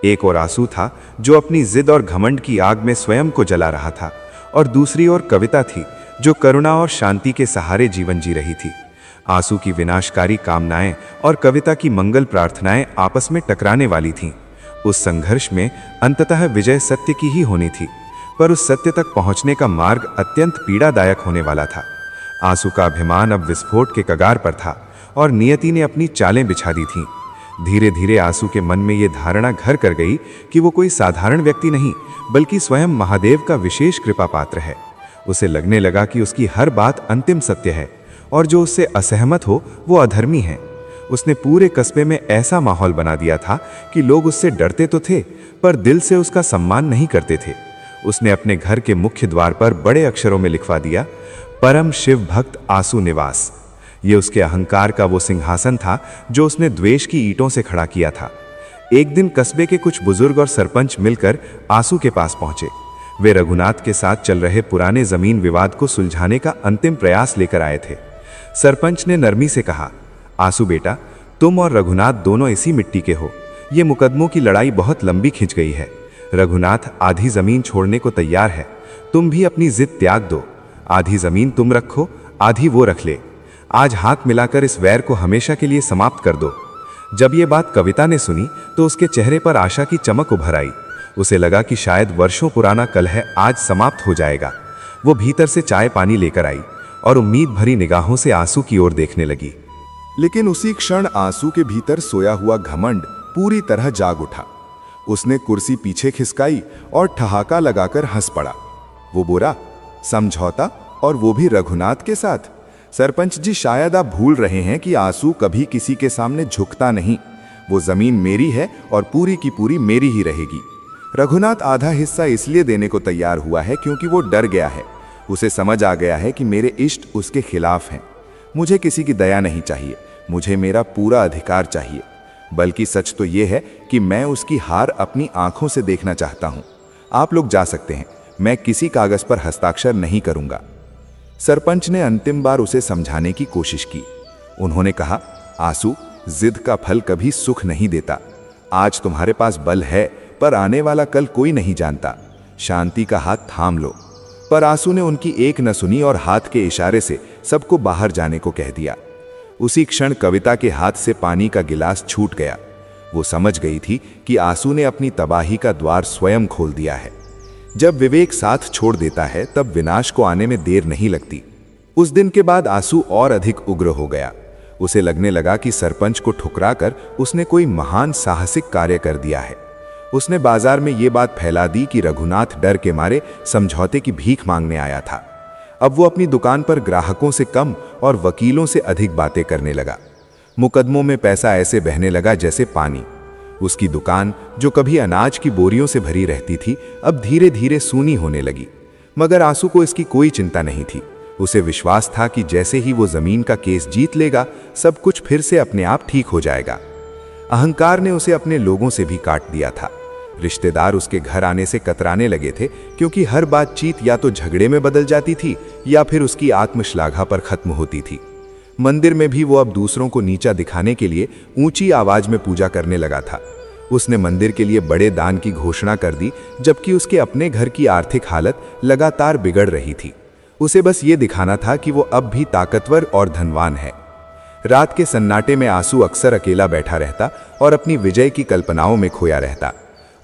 Speaker 2: एक और आंसू था जो अपनी जिद और घमंड की आग में स्वयं को जला रहा था, और दूसरी ओर कविता थी जो करुणा और शांति के सहारे जीवन जी रही थी। आंसू की विनाशकारी कामनाएं और कविता की मंगल प्रार्थनाएं आपस में टकराने वाली थीं। उस संघर्ष में अंततः विजय सत्य की ही होनी थी, पर उस सत्य तक पहुंचने का मार्ग अत्यंत पीड़ादायक होने वाला था। आंसू का अभिमान अब विस्फोट के कगार पर था और नियति ने अपनी चालें बिछा दी थीं। धीरे धीरे आंसू के मन में यह धारणा घर कर गई कि वो कोई साधारण व्यक्ति नहीं, बल्कि स्वयं महादेव का विशेष कृपा पात्र है। उसे लगने लगा कि उसकी हर बात अंतिम सत्य है और जो उससे असहमत हो वो अधर्मी है। उसने पूरे कस्बे में ऐसा माहौल बना दिया था कि लोग उससे डरते तो थे, पर दिल से उसका सम्मान नहीं करते थे। उसने अपने घर के मुख्य द्वार पर बड़े अक्षरों में लिखवा दिया, परम शिव भक्त आंसू निवास। ये उसके अहंकार का वो सिंहासन था जो उसने द्वेष की ईंटों से खड़ा किया था। एक दिन कस्बे के कुछ बुजुर्ग और सरपंच मिलकर आंसू के पास पहुंचे। वे रघुनाथ के साथ चल रहे पुराने जमीन विवाद को सुलझाने का अंतिम प्रयास लेकर आए थे। सरपंच ने नरमी से कहा, आंसू बेटा, तुम और रघुनाथ दोनों इसी मिट्टी के हो। ये मुकदमों की लड़ाई बहुत लंबी खिंच गई है। रघुनाथ आधी जमीन छोड़ने को तैयार है, तुम भी अपनी जिद त्याग दो। आधी जमीन तुम रखो, आधी वो रख ले। आज हाथ मिलाकर इस वैर को हमेशा के लिए समाप्त कर दो। जब ये बात कविता ने सुनी तो उसके चेहरे पर आशा की चमक उभर आई। उसे लगा कि शायद वर्षों पुराना कलह आज समाप्त हो जाएगा। वो भीतर से चाय पानी लेकर आई और उम्मीद भरी निगाहों से आंसू की ओर देखने लगी।
Speaker 3: लेकिन उसी क्षण आंसू के भीतर सोया हुआ घमंड पूरी तरह जाग उठा। उसने कुर्सी पीछे खिसकाई और ठहाका लगाकर हंस पड़ा। वो बोला, समझौता, और वो भी रघुनाथ के साथ? सरपंच जी, शायद आप भूल रहे हैं कि आंसू कभी किसी के सामने झुकता नहीं। वो जमीन मेरी है और पूरी की पूरी मेरी ही रहेगी। रघुनाथ आधा हिस्सा इसलिए देने को तैयार हुआ है क्योंकि वो डर गया है। उसे समझ आ गया है कि मेरे इष्ट उसके खिलाफ हैं। मुझे किसी की दया नहीं चाहिए, मुझे मेरा पूरा अधिकार चाहिए। बल्कि सच तो ये है कि मैं उसकी हार अपनी आंखों से देखना चाहता हूं। आप लोग जा सकते हैं, मैं किसी कागज पर हस्ताक्षर नहीं करूंगा। सरपंच ने अंतिम बार उसे समझाने की कोशिश की। उन्होंने कहा, आंसू, जिद का फल कभी सुख नहीं देता। आज तुम्हारे पास बल है, पर आने वाला कल कोई नहीं जानता। शांति का हाथ थाम लो। पर आंसू ने उनकी एक न सुनी और हाथ के इशारे से सबको बाहर जाने को कह दिया। उसी क्षण कविता के हाथ से पानी का गिलास छूट गया। वो समझ गई थी कि आंसू ने अपनी तबाही का द्वार स्वयं खोल दिया है। जब विवेक साथ छोड़ देता है तब विनाश को आने में देर नहीं लगती। उस दिन के बाद आंसू और अधिक उग्र हो गया। उसे लगने लगा कि सरपंच को ठुकराकर उसने कोई महान साहसिक कार्य कर दिया है। उसने बाजार में ये बात फैला दी कि रघुनाथ डर के मारे समझौते की भीख मांगने आया था। अब वो अपनी दुकान पर ग्राहकों से कम और वकीलों से अधिक बातें करने लगा। मुकदमों में पैसा ऐसे बहने लगा जैसे पानी। उसकी दुकान, जो कभी अनाज की बोरियों से भरी रहती थी, अब धीरे धीरे सूनी होने लगी। मगर आंसू को इसकी कोई चिंता नहीं थी। उसे विश्वास था कि जैसे ही वो जमीन का केस जीत लेगा, सब कुछ फिर से अपने आप ठीक हो जाएगा। अहंकार ने उसे अपने लोगों से भी काट दिया था। रिश्तेदार उसके घर आने से कतराने लगे थे, क्योंकि हर बातचीत या तो झगड़े में बदल जाती थी या फिर उसकी आत्मश्लाघा पर खत्म होती थी। मंदिर में भी वो अब दूसरों को नीचा दिखाने के लिए ऊंची आवाज में पूजा करने लगा था। उसने मंदिर के लिए बड़े दान की घोषणा कर दी, जबकि उसके अपने घर की आर्थिक हालत लगातार बिगड़ रही थी। उसे बस ये दिखाना था कि वो अब भी ताकतवर और धनवान है। रात के सन्नाटे में आंसू अक्सर अकेला बैठा रहता और अपनी विजय की कल्पनाओं में खोया रहता।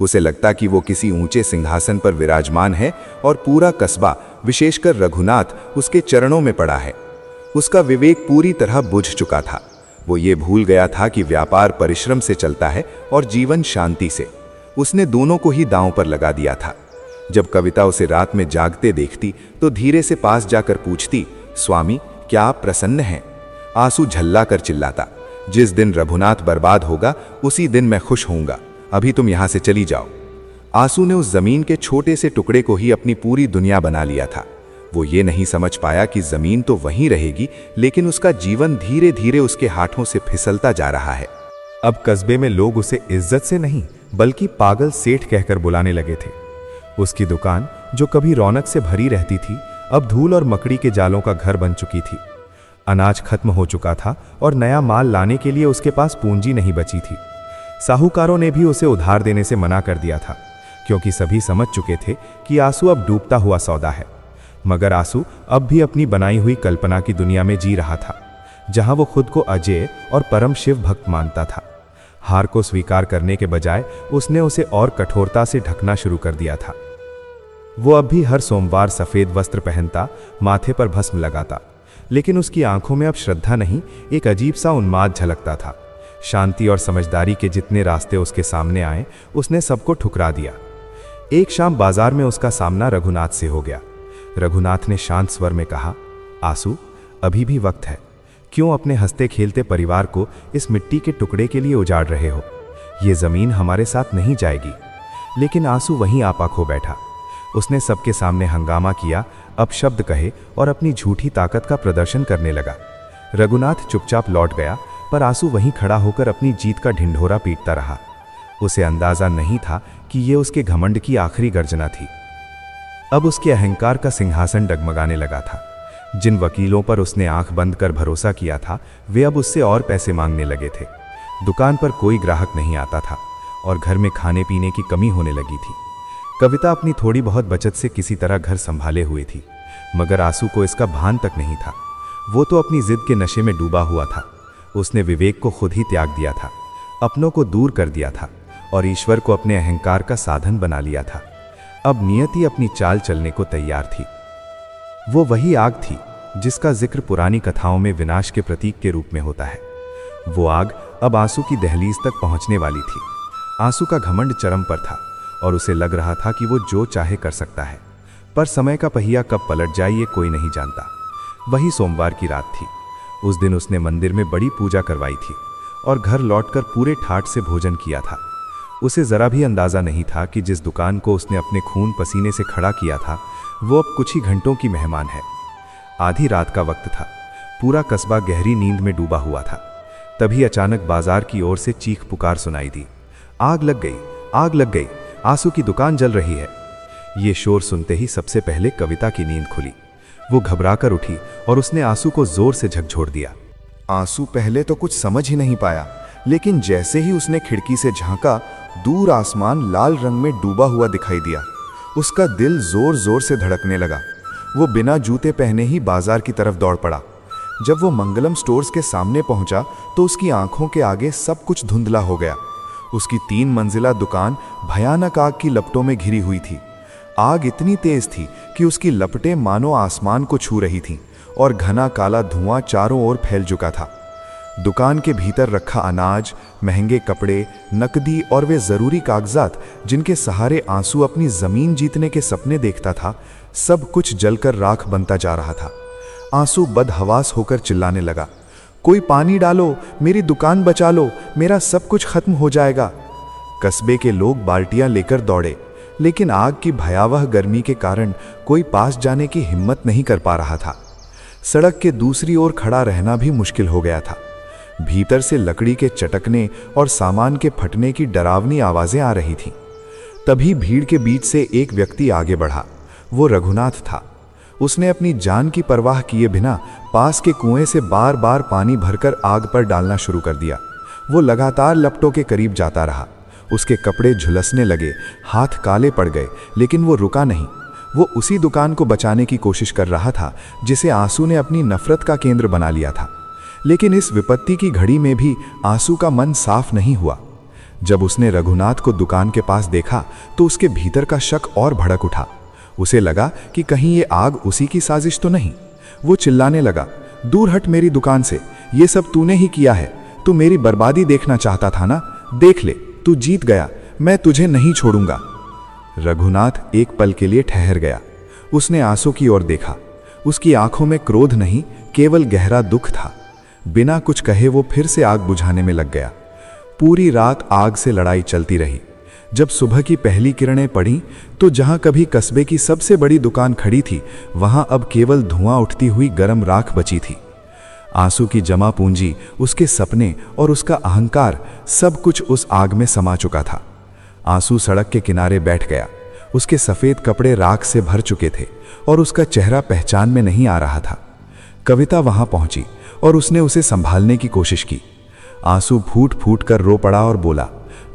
Speaker 3: उसे लगता कि वो किसी ऊंचे सिंहासन पर विराजमान है और पूरा कस्बा, विशेषकर रघुनाथ, उसके चरणों में पड़ा है। उसका विवेक पूरी तरह बुझ चुका था। वो ये भूल गया था कि व्यापार परिश्रम से चलता है और जीवन शांति से। उसने दोनों को ही दांव पर लगा दिया था। जब कविता उसे रात में जागते देखती तो धीरे से पास जाकर पूछती, स्वामी, क्या आप प्रसन्न हैं? आंसू झल्ला कर चिल्लाता, जिस दिन रघुनाथ बर्बाद होगा उसी दिन मैं खुश होऊंगा। अभी तुम यहां से चली जाओ। आंसू ने उस जमीन के छोटे से टुकड़े को ही अपनी पूरी दुनिया बना लिया था। वो ये नहीं समझ पाया कि जमीन तो वहीं रहेगी, लेकिन उसका जीवन धीरे धीरे उसके हाथों से फिसलता जा रहा है।
Speaker 1: अब कस्बे में लोग उसे इज्जत से नहीं बल्कि पागल सेठ कहकर बुलाने लगे थे। उसकी दुकान, जो कभी रौनक से भरी रहती थी, अब धूल और मकड़ी के जालों का घर बन चुकी थी। अनाज खत्म हो चुका था और नया माल लाने के लिए उसके पास पूंजी नहीं बची थी। साहूकारों ने भी उसे उधार देने से मना कर दिया था, क्योंकि सभी समझ चुके थे कि आंसू अब डूबता हुआ सौदा है। मगर आंसू अब भी अपनी बनाई हुई कल्पना की दुनिया में जी रहा था, जहां वो खुद को अजेय और परम शिव भक्त मानता था। हार को स्वीकार करने के बजाय उसने उसे और कठोरता से ढकना शुरू कर दिया था। वो अब भी हर सोमवार सफेद वस्त्र पहनता, माथे पर भस्म लगाता, लेकिन उसकी आंखों में अब श्रद्धा नहीं, एक अजीब सा उन्माद झलकता था। शांति और समझदारी के जितने रास्ते उसके सामने आए, उसने सबको ठुकरा दिया। एक शाम बाजार में उसका सामना रघुनाथ से हो गया। रघुनाथ ने शांत स्वर में कहा, आंसू, अभी भी वक्त है। क्यों अपने हंसते खेलते परिवार को इस मिट्टी के टुकड़े के लिए उजाड़ रहे हो? ये जमीन हमारे साथ नहीं जाएगी। लेकिन आंसू वहीं आपा खो बैठा। उसने सबके सामने हंगामा किया, अपशब्द कहे और अपनी झूठी ताकत का प्रदर्शन करने लगा। रघुनाथ चुपचाप लौट गया, पर आंसू वहीं खड़ा होकर अपनी जीत का ढिंढोरा पीटता रहा। उसे अंदाजा नहीं था कि ये उसके घमंड की आखिरी गर्जना थी। अब उसके अहंकार का सिंहासन डगमगाने लगा था। जिन वकीलों पर उसने आंख बंद कर भरोसा किया था, वे अब उससे और पैसे मांगने लगे थे। दुकान पर कोई ग्राहक नहीं आता था और घर में खाने पीने की कमी होने लगी थी। कविता अपनी थोड़ी बहुत बचत से किसी तरह घर संभाले हुए थी, मगर आंसू को इसका भान तक नहीं था। वो तो अपनी जिद के नशे में डूबा हुआ था। उसने विवेक को खुद ही त्याग दिया था, अपनों को दूर कर दिया था और ईश्वर को अपने अहंकार का साधन बना लिया था। अब नियति अपनी चाल चलने को तैयार थी। वो वही आग थी जिसका जिक्र पुरानी कथाओं में विनाश के प्रतीक के रूप में होता है। वो आग अब आंसू की दहलीज तक पहुंचने वाली थी। आंसू का घमंड चरम पर था और उसे लग रहा था कि वो जो चाहे कर सकता है, पर समय का पहिया कब पलट जाए ये कोई नहीं जानता। वही सोमवार की रात थी। उस दिन उसने मंदिर में बड़ी पूजा करवाई थी और घर लौटकर पूरे ठाठ से भोजन किया था। उसे जरा भी अंदाजा नहीं था कि जिस दुकान को उसने अपने खून पसीने से खड़ा किया था, वो अब कुछ ही घंटों की मेहमान है। आधी रात का वक्त था। पूरा कस्बा गहरी नींद में डूबा हुआ था। तभी अचानक बाजार की ओर से चीख पुकार सुनाई दी, आग लग गई, आग लग गई, आंसू की दुकान जल रही है। ये शोर सुनते ही सबसे पहले कविता की नींद खुली। वो घबराकर उठी और उसने आंसू को जोर से झकझोर दिया।
Speaker 3: आंसू पहले तो कुछ समझ ही नहीं पाया, लेकिन जैसे ही उसने खिड़की से झांका, दूर आसमान लाल रंग में डूबा हुआ दिखाई दिया। उसका दिल जोर जोर से धड़कने लगा। वो बिना जूते पहने ही बाजार की तरफ दौड़ पड़ा। जब वो मंगलम स्टोर्स के सामने पहुंचा तो उसकी आंखों के आगे सब कुछ धुंधला हो गया। उसकी 3 मंजिला दुकान भयानक आग की लपटों में घिरी हुई थी। आग इतनी तेज थी कि उसकी लपटें मानो आसमान को छू रही थीं और घना काला धुआं चारों ओर फैल चुका था। दुकान के भीतर रखा अनाज, महंगे कपड़े, नकदी और वे जरूरी कागजात जिनके सहारे आंसू अपनी जमीन जीतने के सपने देखता था, सब कुछ जलकर राख बनता जा रहा था। आंसू बदहवास होकर चिल्लाने लगा, कोई पानी डालो, मेरी दुकान बचा लो, मेरा सब कुछ खत्म हो जाएगा। कस्बे के लोग बाल्टियां लेकर दौड़े, लेकिन आग की भयावह गर्मी के कारण कोई पास जाने की हिम्मत नहीं कर पा रहा था। सड़क के दूसरी ओर खड़ा रहना भी मुश्किल हो गया था। भीतर से लकड़ी के चटकने और सामान के फटने की डरावनी आवाजें आ रही थीं। तभी भीड़ के बीच से एक व्यक्ति आगे बढ़ा। वो रघुनाथ था। उसने अपनी जान की परवाह किए बिना पास के कुएं से बार बार पानी भरकर आग पर डालना शुरू कर दिया। वो लगातार लपटों के करीब जाता रहा। उसके कपड़े झुलसने लगे, हाथ काले पड़ गए, लेकिन वो रुका नहीं। वो उसी दुकान को बचाने की कोशिश कर रहा था जिसे आंसू ने अपनी नफरत का केंद्र बना लिया था। लेकिन इस विपत्ति की घड़ी में भी आंसू का मन साफ नहीं हुआ।
Speaker 1: जब उसने रघुनाथ को दुकान के पास देखा तो उसके भीतर का शक और भड़क उठा। उसे लगा कि कहीं ये आग उसी की साजिश तो नहीं। वो चिल्लाने लगा, दूर हट मेरी दुकान से, ये सब तूने ही किया है। तू मेरी बर्बादी देखना चाहता था ना, देख ले, तू जीत गया, मैं तुझे नहीं छोड़ूंगा। रघुनाथ एक पल के लिए ठहर गया। उसने आंसू की ओर देखा। उसकी आंखों में क्रोध नहीं, केवल गहरा दुख था। बिना कुछ कहे वो फिर से आग बुझाने में लग गया। पूरी रात आग से लड़ाई चलती रही। जब सुबह की पहली किरणें पड़ी तो जहां कभी कस्बे की सबसे बड़ी दुकान खड़ी थी, वहां अब केवल धुआं उठती हुई गर्म राख बची थी। आंसू की जमा पूंजी, उसके सपने और उसका अहंकार, सब कुछ उस आग में समा चुका था। आंसू सड़क के किनारे बैठ गया। उसके सफेद कपड़े राख से भर चुके थे और उसका चेहरा पहचान में नहीं आ रहा था। कविता वहां पहुंची और उसने उसे संभालने की कोशिश की। आंसू फूट फूट कर रो पड़ा और बोला,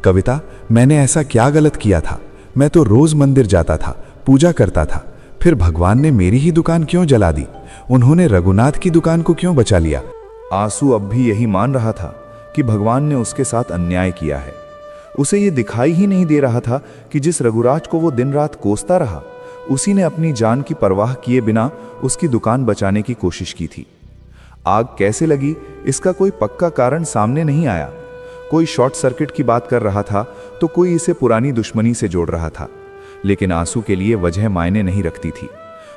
Speaker 1: कविता, मैंने ऐसा क्या गलत किया था? मैं तो रोज मंदिर जाता था, पूजा करता था, फिर भगवान ने मेरी ही दुकान क्यों जला दी? उन्होंने रघुनाथ की दुकान को क्यों बचा लिया?
Speaker 3: आंसू अब भी यही मान रहा था कि भगवान ने उसके साथ अन्याय किया है। उसे ये दिखाई ही नहीं दे रहा था कि जिस रघुराज को वो दिन रात कोसता रहा, उसी ने अपनी जान की परवाह किए बिना उसकी दुकान बचाने की कोशिश की थी। आग कैसे लगी, इसका कोई पक्का कारण सामने नहीं आया। कोई शॉर्ट सर्किट की बात कर रहा था तो कोई इसे पुरानी दुश्मनी से जोड़ रहा था। लेकिन आंसू के लिए वजह मायने नहीं रखती थी।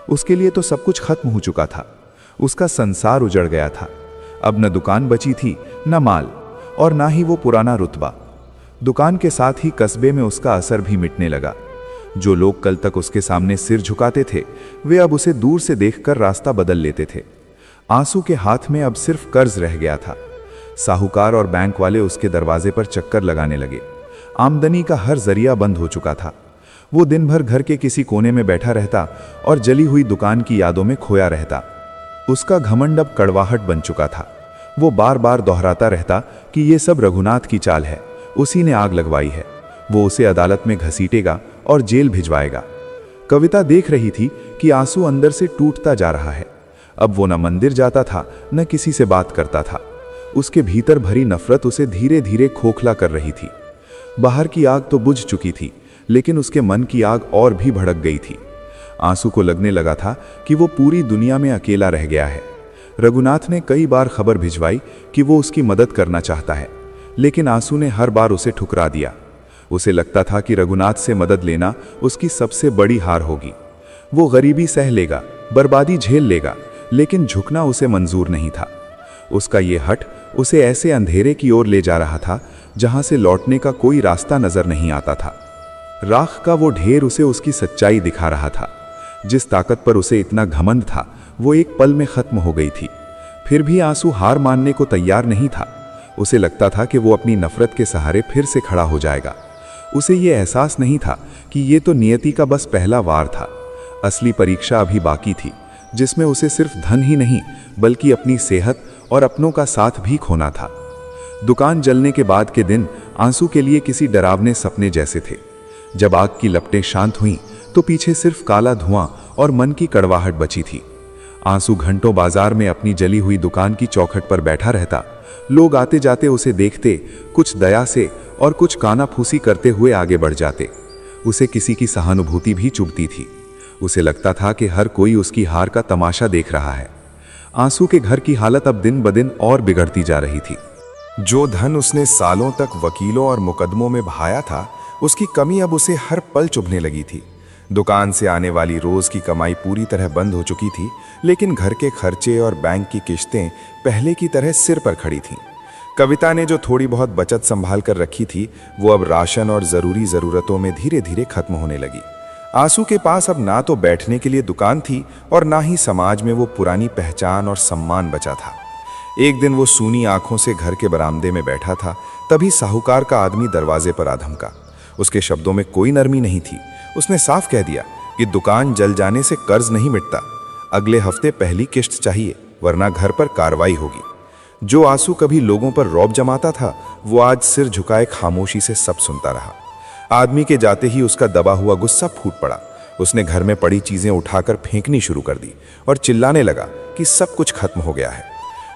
Speaker 3: उसके लिए तो सब कुछ खत्म हो चुका था। उसका संसार उजड़ गया था। अब न दुकान बची थी, न माल, और ना ही वो पुराना रुतबा। दुकान के साथ ही कस्बे में उसका असर भी मिटने लगा। जो लोग कल तक उसके सामने सिर झुकाते थे, वे अब उसे दूर से देखकर रास्ता बदल लेते थे। आंसू के हाथ में अब सिर्फ कर्ज रह गया था। साहूकार और बैंक वाले उसके दरवाजे पर चक्कर लगाने लगे। आमदनी का हर जरिया बंद हो चुका था। वो दिन भर घर के किसी कोने में बैठा रहता और जली हुई दुकान की यादों में खोया रहता। उसका घमंड अब कड़वाहट बन चुका था। वो बार बार दोहराता रहता कि ये सब रघुनाथ की चाल है, उसी ने आग लगवाई है। वो उसे अदालत में घसीटेगा और जेल भिजवाएगा। कविता देख रही थी कि आंसू अंदर से टूटता जा रहा है। अब वो न मंदिर जाता था, न किसी से बात करता था। उसके भीतर भरी नफरत उसे धीरे धीरे खोखला कर रही थी। बाहर की आग तो बुझ चुकी थी, लेकिन उसके मन की आग और भी भड़क गई थी। आंसू को लगने लगा था कि वो पूरी दुनिया में अकेला रह गया है। रघुनाथ ने कई बार खबर भिजवाई कि वो उसकी मदद करना चाहता है, लेकिन आंसू ने हर बार उसे ठुकरा दिया। उसे लगता था कि रघुनाथ से मदद लेना उसकी सबसे बड़ी हार होगी। वो गरीबी सह लेगा, बर्बादी झेल लेगा, लेकिन झुकना उसे मंजूर नहीं था। उसका ये हट उसे ऐसे अंधेरे की ओर ले जा रहा था जहां से लौटने का कोई रास्ता नजर नहीं आता था। राख का वो ढेर उसे उसकी सच्चाई दिखा रहा था। जिस ताकत पर उसे इतना घमंड था, वो एक पल में खत्म हो गई थी। फिर भी आंसू हार मानने को तैयार नहीं था। उसे लगता था कि वो अपनी नफरत के सहारे फिर से खड़ा हो जाएगा। उसे ये एहसास नहीं था कि ये तो नियति का बस पहला वार था। असली परीक्षा अभी बाकी थी, जिसमें उसे सिर्फ धन ही नहीं बल्कि अपनी सेहत और अपनों का साथ भी खोना था। दुकान जलने के बाद के दिन आंसू के लिए किसी डरावने सपने जैसे थे। जब आग की लपटें शांत हुईं तो पीछे सिर्फ काला धुआं और मन की कड़वाहट बची थी। आंसू घंटों बाजार में अपनी जली हुई दुकान की चौखट पर बैठा रहता। लोग आते जाते उसे देखते, कुछ दया से और कुछ कानाफूसी करते हुए आगे बढ़ जाते। उसे किसी की सहानुभूति भी चुभती थी। उसे लगता था कि हर कोई उसकी हार का तमाशा देख रहा है। आंसू के घर की हालत अब दिन ब दिन और बिगड़ती जा रही थी। जो धन उसने सालों तक वकीलों और मुकदमों में बहाया था, उसकी कमी अब उसे हर पल चुभने लगी थी। दुकान से आने वाली रोज की कमाई पूरी तरह बंद हो चुकी थी, लेकिन घर के खर्चे और बैंक की किश्तें पहले की तरह सिर पर खड़ी थीं। कविता ने जो थोड़ी बहुत बचत संभाल कर रखी थी, वो अब राशन और ज़रूरी ज़रूरतों में धीरे धीरे खत्म होने लगी। आंसू के पास अब ना तो बैठने के लिए दुकान थी और ना ही समाज में वो पुरानी पहचान और सम्मान बचा था। एक दिन वो सूनी आंखों से घर के बरामदे में बैठा था, तभी साहूकार का आदमी दरवाजे पर आ धमका। उसके शब्दों में कोई नरमी नहीं थी। उसने साफ कह दिया कि दुकान जल जाने से कर्ज नहीं मिटता, अगले हफ्ते पहली किश्त चाहिए, वरना घर पर कार्रवाई होगी। जो आंसू कभी लोगों पर रौब जमाता था, वो आज सिर झुकाए खामोशी से सब सुनता रहा। आदमी के जाते ही उसका दबा हुआ गुस्सा फूट पड़ा। उसने घर में पड़ी चीजें उठाकर फेंकनी शुरू कर दी और चिल्लाने लगा कि सब कुछ खत्म हो गया है।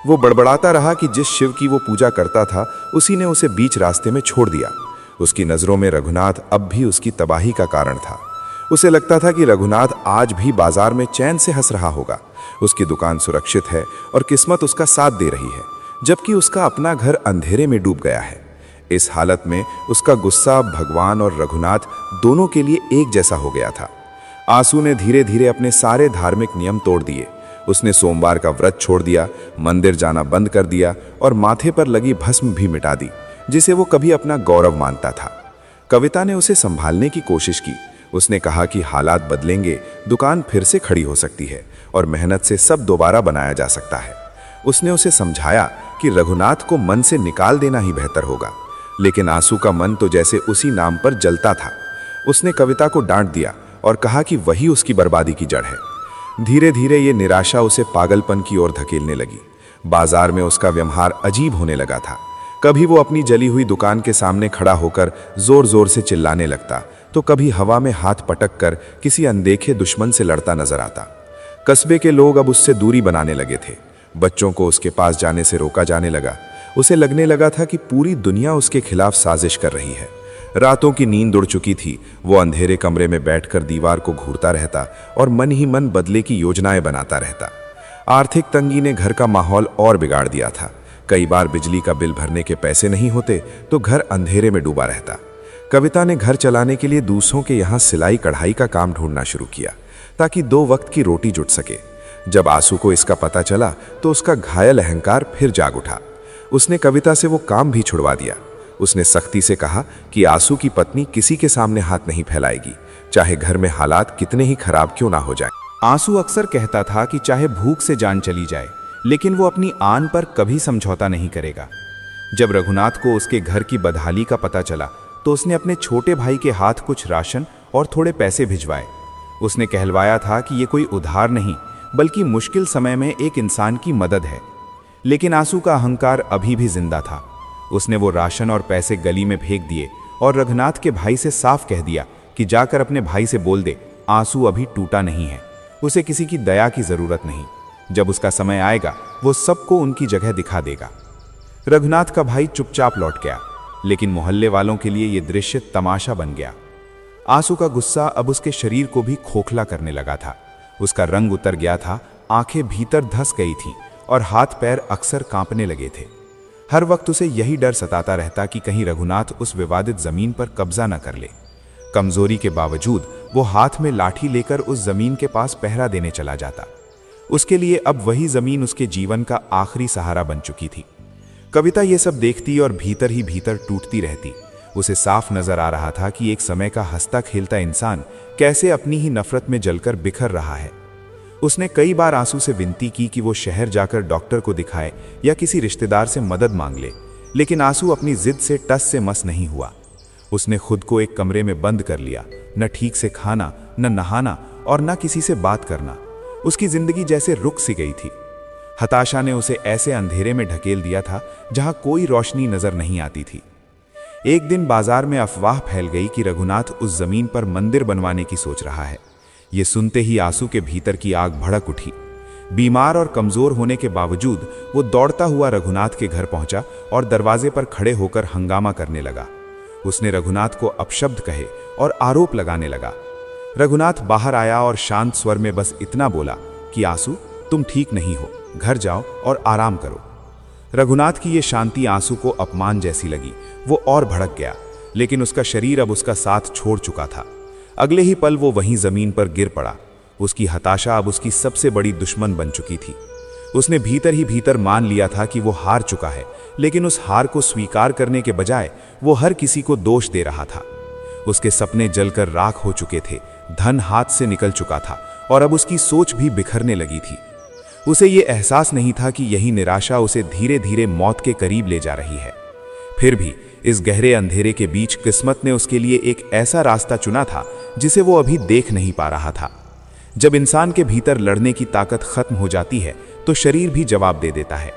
Speaker 3: वो बड़बड़ाता रहा कि जिस शिव की वो पूजा करता था, उसी ने उसे बीच रास्ते में छोड़ दिया।
Speaker 1: उसकी नज़रों में रघुनाथ अब भी उसकी तबाही का कारण था। उसे लगता था कि रघुनाथ आज भी बाजार में चैन से हंस रहा होगा, उसकी दुकान सुरक्षित है और किस्मत उसका साथ दे रही है, जबकि उसका अपना घर अंधेरे में डूब गया है। इस हालत में उसका गुस्सा भगवान और रघुनाथ दोनों के लिए एक जैसा हो गया था। आंसू ने धीरे धीरे अपने सारे धार्मिक नियम तोड़ दिए। उसने सोमवार का व्रत छोड़ दिया, मंदिर जाना बंद कर दिया और माथे पर लगी भस्म भी मिटा दी, जिसे वो कभी अपना गौरव मानता था। कविता ने उसे संभालने की कोशिश की। उसने कहा कि हालात बदलेंगे, दुकान फिर से खड़ी हो सकती है और मेहनत से सब दोबारा बनाया जा सकता है। उसने उसे समझाया कि रघुनाथ को मन से निकाल देना ही बेहतर होगा, लेकिन आंसू का मन तो जैसे उसी नाम पर जलता था। उसने कविता को डांट दिया और कहा कि वही उसकी बर्बादी की जड़ है। धीरे धीरे ये निराशा उसे पागलपन की ओर धकेलने लगी। बाजार में उसका व्यवहार अजीब होने लगा था। कभी वो अपनी जली हुई दुकान के सामने खड़ा होकर जोर जोर से चिल्लाने लगता, तो कभी हवा में हाथ पटक कर किसी अनदेखे दुश्मन से लड़ता नजर आता। कस्बे के लोग अब उससे दूरी बनाने लगे थे। बच्चों को उसके पास जाने से रोका जाने लगा। उसे लगने लगा था कि पूरी दुनिया उसके खिलाफ साजिश कर रही है। रातों की नींद उड़ चुकी थी। वो अंधेरे कमरे में बैठकर दीवार को घूरता रहता और मन ही मन बदले की योजनाएं बनाता रहता। आर्थिक तंगी ने घर का माहौल और बिगाड़ दिया था। कई बार बिजली का बिल भरने के पैसे नहीं होते तो घर अंधेरे में डूबा रहता। कविता ने घर चलाने के लिए दूसरों के यहाँ सिलाई कढ़ाई का काम ढूंढना शुरू किया, ताकि 2 वक्त की रोटी जुट सके। जब आंसू को इसका पता चला तो उसका घायल अहंकार फिर जाग उठा। उसने कविता से वो काम भी छुड़वा दिया। उसने सख्ती से कहा कि आंसू की पत्नी किसी के सामने हाथ नहीं फैलाएगी, चाहे घर में हालात कितने ही खराब क्यों ना हो जाए।
Speaker 2: आंसू अक्सर कहता था कि चाहे भूख से जान चली जाए, लेकिन वो अपनी आन पर कभी समझौता नहीं करेगा। जब रघुनाथ को उसके घर की बदहाली का पता चला तो उसने अपने छोटे भाई के हाथ कुछ राशन और थोड़े पैसे भिजवाए। उसने कहलवाया था कि ये कोई उधार नहीं, बल्कि मुश्किल समय में एक इंसान की मदद है। लेकिन आंसू का अहंकार अभी भी जिंदा था। उसने वो राशन और पैसे गली में फेंक दिए और रघुनाथ के भाई से साफ कह दिया कि जाकर अपने भाई से बोल दे, आंसू अभी टूटा नहीं है, उसे किसी की दया की जरूरत नहीं। जब उसका समय आएगा वो सबको उनकी जगह दिखा देगा। रघुनाथ का भाई चुपचाप लौट गया, लेकिन मोहल्ले वालों के लिए यह दृश्य तमाशा बन गया। आंसू का गुस्सा अब उसके शरीर को भी खोखला करने लगा था। उसका रंग उतर गया था, आंखें भीतर धंस गई थीं और हाथ पैर अक्सर कांपने लगे थे। हर वक्त उसे यही डर सताता रहता कि कहीं रघुनाथ उस विवादित जमीन पर कब्जा न कर ले। कमजोरी के बावजूद वो हाथ में लाठी लेकर उस जमीन के पास पहरा देने चला जाता। उसके लिए अब वही जमीन उसके जीवन का आखिरी सहारा बन चुकी थी। कविता ये सब देखती और भीतर ही भीतर टूटती रहती। उसे साफ नजर आ रहा था कि एक समय का हंसता खेलता इंसान कैसे अपनी ही नफरत में जलकर बिखर रहा है। उसने कई बार आंसू से विनती की कि वो शहर जाकर डॉक्टर को दिखाए या किसी रिश्तेदार से मदद मांग ले, लेकिन आंसू अपनी जिद से टस से मस नहीं हुआ। उसने खुद को एक कमरे में बंद कर लिया, न ठीक से खाना, न नहाना और न किसी से बात करना। उसकी जिंदगी जैसे रुक सी गई थी। हताशा ने उसे ऐसे अंधेरे में ढकेल दिया था जहां कोई रोशनी नजर नहीं आती थी। एक दिन बाजार में अफवाह फैल गई कि रघुनाथ उस जमीन पर मंदिर बनवाने की सोच रहा है। ये सुनते ही आंसू के भीतर की आग भड़क उठी। बीमार और कमजोर होने के बावजूद वो दौड़ता हुआ रघुनाथ के घर पहुंचा और दरवाजे पर खड़े होकर हंगामा करने लगा। उसने रघुनाथ को अपशब्द कहे और आरोप लगाने लगा। रघुनाथ बाहर आया और शांत स्वर में बस इतना बोला कि आंसू, तुम ठीक नहीं हो, घर जाओ और आराम करो। रघुनाथ की ये शांति आंसू को अपमान जैसी लगी। वो और भड़क गया, लेकिन उसका शरीर अब उसका साथ छोड़ चुका था। अगले ही पल वो वहीं जमीन पर गिर पड़ा। उसकी हताशा अब उसकी सबसे बड़ी दुश्मन बन चुकी थी। उसने भीतर ही भीतर मान लिया था कि वो हार चुका है, लेकिन उस हार को स्वीकार करने के बजाय वो हर किसी को दोष दे रहा था। उसके सपने जलकर राख हो चुके थे, धन हाथ से निकल चुका था और अब उसकी सोच भी बिखरने लगी थी। उसे ये एहसास नहीं था कि यही निराशा उसे धीरे धीरे मौत के करीब ले जा रही है। फिर भी इस गहरे अंधेरे के बीच किस्मत ने उसके लिए एक ऐसा रास्ता चुना था जिसे वो अभी देख नहीं पा रहा था। जब इंसान के भीतर लड़ने की ताकत खत्म हो जाती है तो शरीर भी जवाब दे देता है।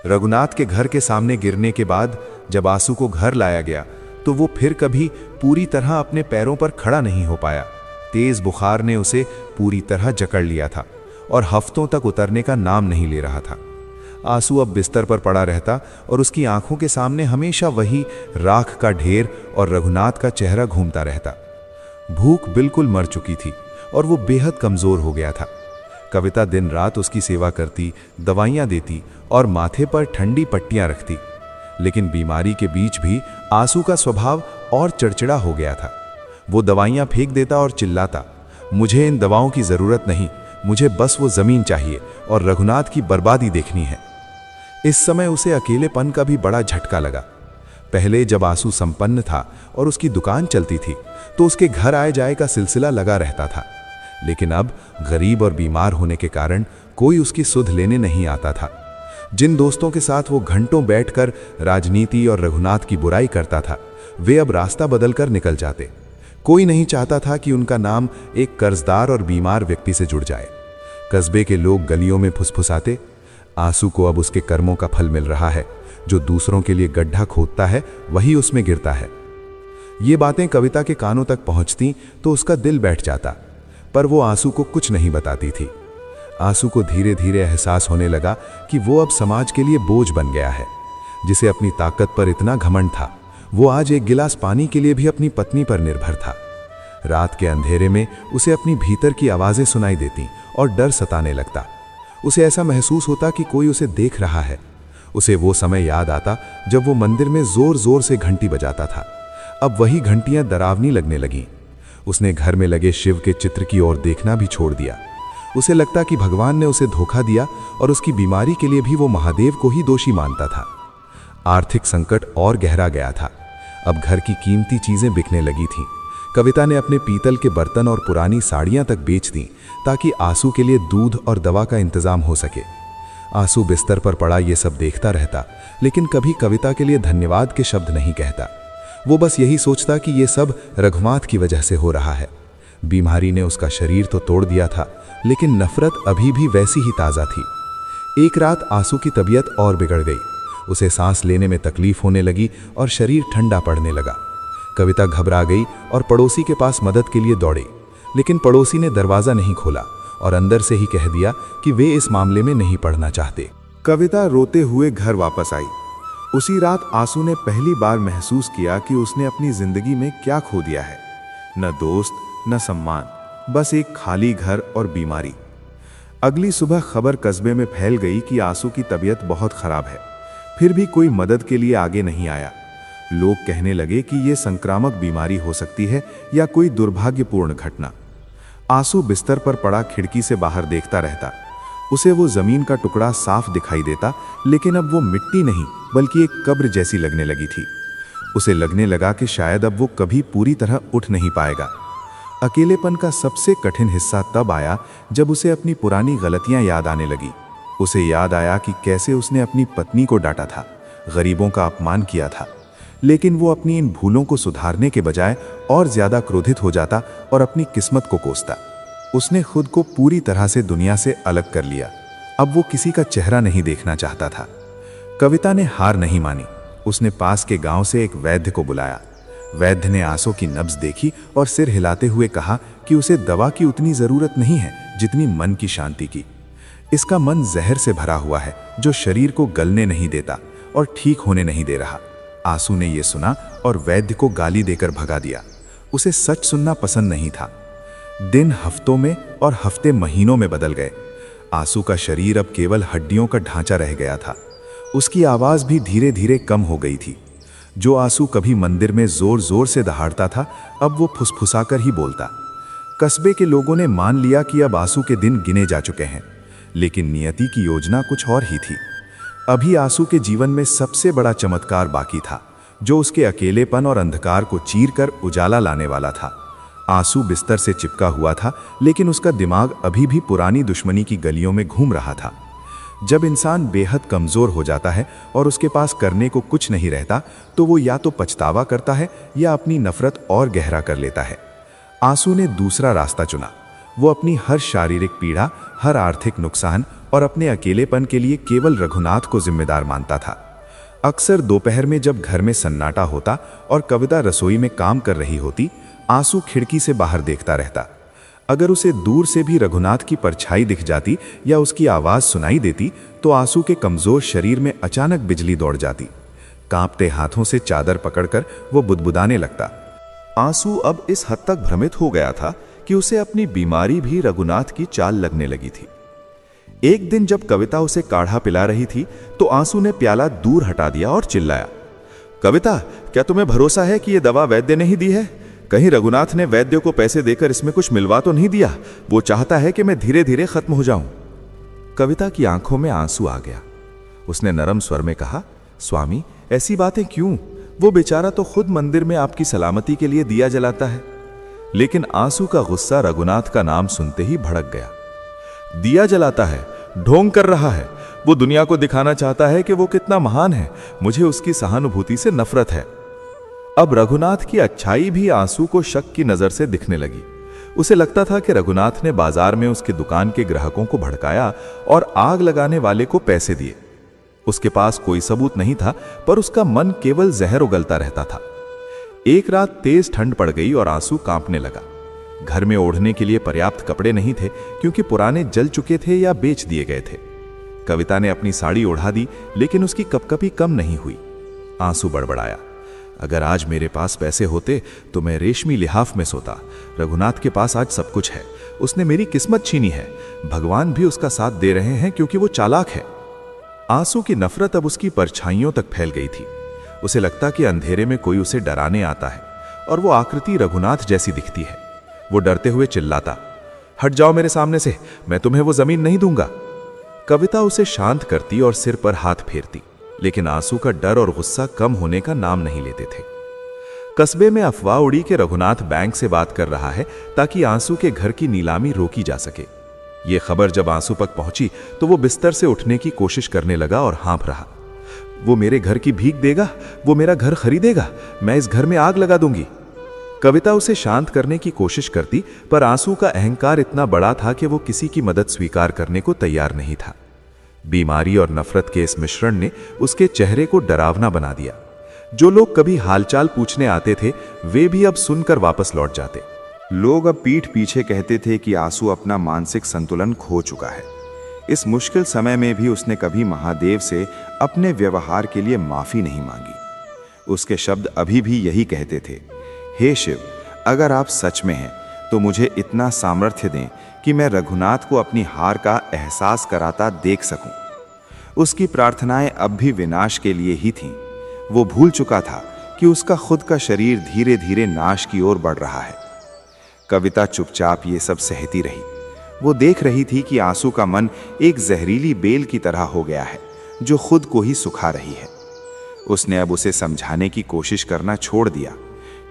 Speaker 3: रघुनाथ के घर के सामने गिरने के बाद जब आंसू को घर लाया गया तो वो फिर कभी पूरी तरह अपने पैरों पर खड़ा नहीं हो पाया। तेज बुखार ने उसे पूरी तरह जकड़ लिया था और हफ्तों तक उतरने का नाम नहीं ले रहा था।
Speaker 1: आंसू अब बिस्तर पर पड़ा रहता और उसकी आंखों के सामने हमेशा वही राख का ढेर और रघुनाथ का चेहरा घूमता रहता। भूख बिल्कुल मर चुकी थी और वो बेहद कमजोर हो गया था। कविता दिन रात उसकी सेवा करती, दवाइयाँ देती और माथे पर ठंडी पट्टियाँ रखती, लेकिन बीमारी के बीच भी आंसू का स्वभाव और चिड़चिड़ा हो गया था। वो दवाइयाँ फेंक देता और चिल्लाता, मुझे इन दवाओं की ज़रूरत नहीं, मुझे बस वो ज़मीन चाहिए और रघुनाथ की बर्बादी देखनी है। इस समय उसे अकेलेपन का भी बड़ा झटका लगा। पहले जब आंसू संपन्न था और उसकी दुकान चलती थी तो उसके घर आए जाए का सिलसिला लगा रहता था, लेकिन अब गरीब और बीमार होने के कारण कोई उसकी सुध लेने नहीं आता था। जिन दोस्तों के साथ वो घंटों बैठकर राजनीति और रघुनाथ की बुराई करता था, वे अब रास्ता बदलकर निकल जाते। कोई नहीं चाहता था कि उनका नाम एक कर्जदार और बीमार व्यक्ति से जुड़ जाए। कस्बे के लोग गलियों में फुसफुसाते, आंसू को अब उसके कर्मों का फल मिल रहा है। जो दूसरों के लिए गड्ढा खोदता है वही उसमें गिरता है। ये बातें कविता के कानों तक पहुंचती तो उसका दिल बैठ जाता, पर वो आंसू को कुछ नहीं बताती थी। आंसू को धीरे धीरे एहसास होने लगा कि वो अब समाज के लिए बोझ बन गया है। जिसे अपनी ताकत पर इतना घमंड था, वो आज एक गिलास पानी के लिए भी अपनी पत्नी पर निर्भर था। रात के अंधेरे में उसे अपनी भीतर की आवाज़ें सुनाई देती और डर सताने लगता। उसे ऐसा महसूस होता कि कोई उसे देख रहा है। उसे वो समय याद आता जब वो मंदिर में जोर जोर से घंटी बजाता था। अब वही घंटियां डरावनी लगने लगीं। उसने घर में लगे शिव के चित्र की ओर देखना भी छोड़ दिया। उसे लगता कि भगवान ने उसे धोखा दिया और उसकी बीमारी के लिए भी वो महादेव को ही दोषी मानता था। आर्थिक संकट और गहरा गया था। अब घर की कीमती चीजें बिकने लगी थीं। कविता ने अपने पीतल के बर्तन और पुरानी साड़ियां तक बेच दी ताकि आंसू के लिए दूध और दवा का इंतजाम हो सके। आंसू बिस्तर पर पड़ा ये सब देखता रहता, लेकिन कभी कविता के लिए धन्यवाद के शब्द नहीं कहता। वो बस यही सोचता कि ये सब रघुनाथ की वजह से हो रहा है। बीमारी ने उसका शरीर तो तोड़ दिया था, लेकिन नफरत अभी भी वैसी ही ताज़ा थी। एक रात आंसू की तबीयत और बिगड़ गई। उसे सांस लेने में तकलीफ होने लगी और शरीर ठंडा पड़ने लगा। कविता घबरा गई और पड़ोसी के पास मदद के लिए दौड़ी, लेकिन पड़ोसी ने दरवाज़ा नहीं खोला और अंदर से ही कह दिया कि वे इस मामले में नहीं पढ़ना चाहते।
Speaker 3: कविता रोते हुए घर वापस आई। उसी रात आंसू ने पहली बार महसूस किया कि उसने अपनी जिंदगी में क्या खो दिया है। न दोस्त, न सम्मान, बस एक खाली घर और बीमारी। अगली सुबह खबर कस्बे में फैल गई कि आंसू की तबीयत बहुत खराब है। फिर भी कोई मदद के लिए आगे नहीं आया। लोग कहने लगे कि यह संक्रामक बीमारी हो सकती है या कोई दुर्भाग्यपूर्ण घटना। आंसू बिस्तर पर पड़ा खिड़की से बाहर देखता रहता। उसे वो जमीन का टुकड़ा साफ दिखाई देता, लेकिन अब वो मिट्टी नहीं बल्कि एक कब्र जैसी लगने लगी थी। उसे लगने लगा कि शायद अब वो कभी पूरी तरह उठ नहीं पाएगा। अकेलेपन का सबसे कठिन हिस्सा तब आया जब उसे अपनी पुरानी गलतियां याद आने लगी। उसे याद आया कि कैसे उसने अपनी पत्नी को डांटा था, गरीबों का अपमान किया था, लेकिन वो अपनी इन भूलों को सुधारने के बजाय और ज्यादा क्रोधित हो जाता और अपनी किस्मत को कोसता। उसने खुद को पूरी तरह से दुनिया से अलग कर लिया। अब वो किसी का चेहरा नहीं देखना चाहता था। कविता ने हार नहीं मानी। उसने पास के गांव से एक वैद्य को बुलाया। वैद्य ने आंसू की नब्ज देखी और सिर हिलाते हुए कहा कि उसे दवा की उतनी जरूरत नहीं है जितनी मन की शांति की। इसका मन जहर से भरा हुआ है जो शरीर को गलने नहीं देता और ठीक होने नहीं दे रहा। आंसू ने यह सुना और वैद्य को गाली देकर भगा दिया। उसे सच सुनना पसंद नहीं था। दिन हफ्तों में और हफ्ते महीनों में बदल गए। आंसू का शरीर अब केवल हड्डियों का ढांचा रह गया था। उसकी आवाज भी धीरे धीरे कम हो गई थी। जो आंसू कभी मंदिर में जोर जोर से दहाड़ता था, अब वो फुसफुसाकर ही बोलता। कस्बे के लोगों ने मान लिया कि अब आंसू के दिन गिने जा चुके हैं, लेकिन नियति की योजना कुछ और ही थी। अभी आंसू के जीवन में सबसे बड़ा चमत्कार बाकी था, जो उसके अकेलेपन और अंधकार को चीरकर उजाला लाने वाला था। आंसू बिस्तर से चिपका हुआ था, लेकिन उसका दिमाग अभी भी पुरानी दुश्मनी की गलियों में घूम रहा था। जब इंसान बेहद कमजोर हो जाता है और उसके पास करने को कुछ नहीं रहता, तो वो या तो पछतावा करता है या अपनी नफरत और गहरा कर लेता है। आंसू ने दूसरा रास्ता चुना। वो अपनी हर शारीरिक पीड़ा, हर आर्थिक नुकसान और अपने अकेलेपन के लिए केवल रघुनाथ को जिम्मेदार मानता था। अक्सर दोपहर में जब घर में सन्नाटा होता और कविता रसोई में काम कर रही होती, आंसू खिड़की से बाहर देखता रहता।
Speaker 1: अगर उसे दूर से भी रघुनाथ की परछाई दिख जाती या उसकी आवाज सुनाई देती तो आंसू के कमजोर शरीर में अचानक बिजली दौड़ जाती। कांपते हाथों से चादर पकड़कर वो बुदबुदाने लगता।
Speaker 4: आंसू अब इस हद तक भ्रमित हो गया था कि उसे अपनी बीमारी भी रघुनाथ की चाल लगने लगी थी। एक दिन जब कविता उसे काढ़ा पिला रही थी तो आंसू ने प्याला दूर हटा दिया और चिल्लाया, कविता, क्या तुम्हें भरोसा है कि यह दवा वैद्य ने ही दी है? कहीं रघुनाथ ने वैद्य को पैसे देकर इसमें कुछ मिलवा तो नहीं दिया? वो चाहता है कि मैं धीरे धीरे खत्म हो जाऊं। कविता की आंखों में आंसू आ गया। उसने नरम स्वर में कहा, स्वामी, ऐसी बातें क्यों? वो बेचारा तो खुद मंदिर में आपकी सलामती के लिए दिया जलाता है। लेकिन आंसू का गुस्सा रघुनाथ का नाम सुनते ही भड़क गया। दिया जलाता है, ढोंग कर रहा है, वो दुनिया को दिखाना चाहता है कि वो कितना महान है। मुझे उसकी सहानुभूति से नफरत है। अब रघुनाथ की अच्छाई भी आंसू को शक की नजर से दिखने लगी। उसे लगता था कि रघुनाथ ने बाजार में उसकी दुकान के ग्राहकों को भड़काया और आग लगाने वाले को पैसे दिए। उसके पास कोई सबूत नहीं था, पर उसका मन केवल जहर उगलता रहता था। एक रात तेज ठंड पड़ गई और आंसू कांपने लगा। घर में ओढ़ने के लिए पर्याप्त कपड़े नहीं थे, क्योंकि पुराने जल चुके थे या बेच दिए गए थे। कविता ने अपनी साड़ी ओढ़ा दी, लेकिन उसकी कपकपी कम नहीं हुई। आंसू बड़बड़ाया, अगर आज मेरे पास पैसे होते तो मैं रेशमी लिहाफ में सोता। रघुनाथ के पास आज सब कुछ है। उसने मेरी किस्मत छीनी है। भगवान भी उसका साथ दे रहे हैं क्योंकि वो चालाक है। आंसू की नफरत अब उसकी परछाइयों तक फैल गई थी। उसे लगता कि अंधेरे में कोई उसे डराने आता है और वो आकृति रघुनाथ जैसी दिखती है। वो डरते हुए चिल्लाता, हट जाओ मेरे सामने से, मैं तुम्हें वो जमीन नहीं दूंगा। कविता उसे शांत करती और सिर पर हाथ फेरती, लेकिन आंसू का डर और गुस्सा कम होने का नाम नहीं लेते थे। कस्बे में अफवाह उड़ी कि रघुनाथ बैंक से बात कर रहा है ताकि आंसू के घर की नीलामी रोकी जा सके। यह खबर जब आंसू तक पहुंची तो वो बिस्तर से उठने की कोशिश करने लगा और हाँफ रहा। वो मेरे घर की भीख देगा, वो मेरा घर खरीदेगा, मैं इस घर में आग लगा दूंगी। कविता उसे शांत करने की कोशिश करती, पर आंसू का अहंकार इतना बड़ा था कि वो किसी की मदद स्वीकार करने को तैयार नहीं था। बीमारी और नफरत के इस मिश्रण ने उसके चेहरे को डरावना बना दिया। जो लोग कभी हालचाल पूछने आते थे, वे भी अब सुनकर वापस लौट जाते।
Speaker 3: लोग अब पीठ पीछे कहते थे कि आंसू अपना मानसिक संतुलन खो चुका है। इस मुश्किल समय में भी उसने कभी महादेव से अपने व्यवहार के लिए माफी नहीं मांगी। उसके शब्द अभी भी यही कहते थे, हे शिव, अगर आप सच में हैं तो मुझे इतना सामर्थ्य दें कि मैं रघुनाथ को अपनी हार का एहसास कराता देख सकूं। उसकी प्रार्थनाएं अब भी विनाश के लिए ही थीं। वो भूल चुका था कि उसका खुद का शरीर धीरे धीरे नाश की ओर बढ़ रहा है। कविता चुपचाप ये सब सहती रही। वो देख रही थी कि आंसू का मन एक जहरीली बेल की तरह हो गया है, जो खुद को ही सुखा रही है। उसने अब उसे समझाने की कोशिश करना छोड़ दिया,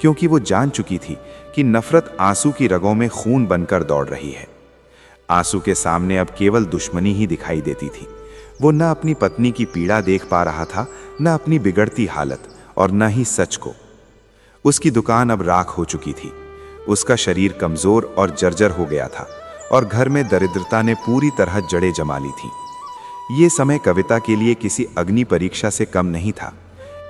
Speaker 3: क्योंकि वो जान चुकी थी कि नफरत आंसू की रगों में खून बनकर दौड़ रही है। आंसू के सामने अब केवल दुश्मनी ही दिखाई देती थी। वो न अपनी पत्नी की पीड़ा देख पा रहा था, न अपनी बिगड़ती हालत, और न ही सच को। उसकी दुकान अब राख हो चुकी थी। उसका शरीर कमजोर और जर्जर हो गया था, और घर में दरिद्रता ने पूरी तरह जड़ें जमा ली थी। ये समय कविता के लिए किसी अग्नि परीक्षा से कम नहीं था।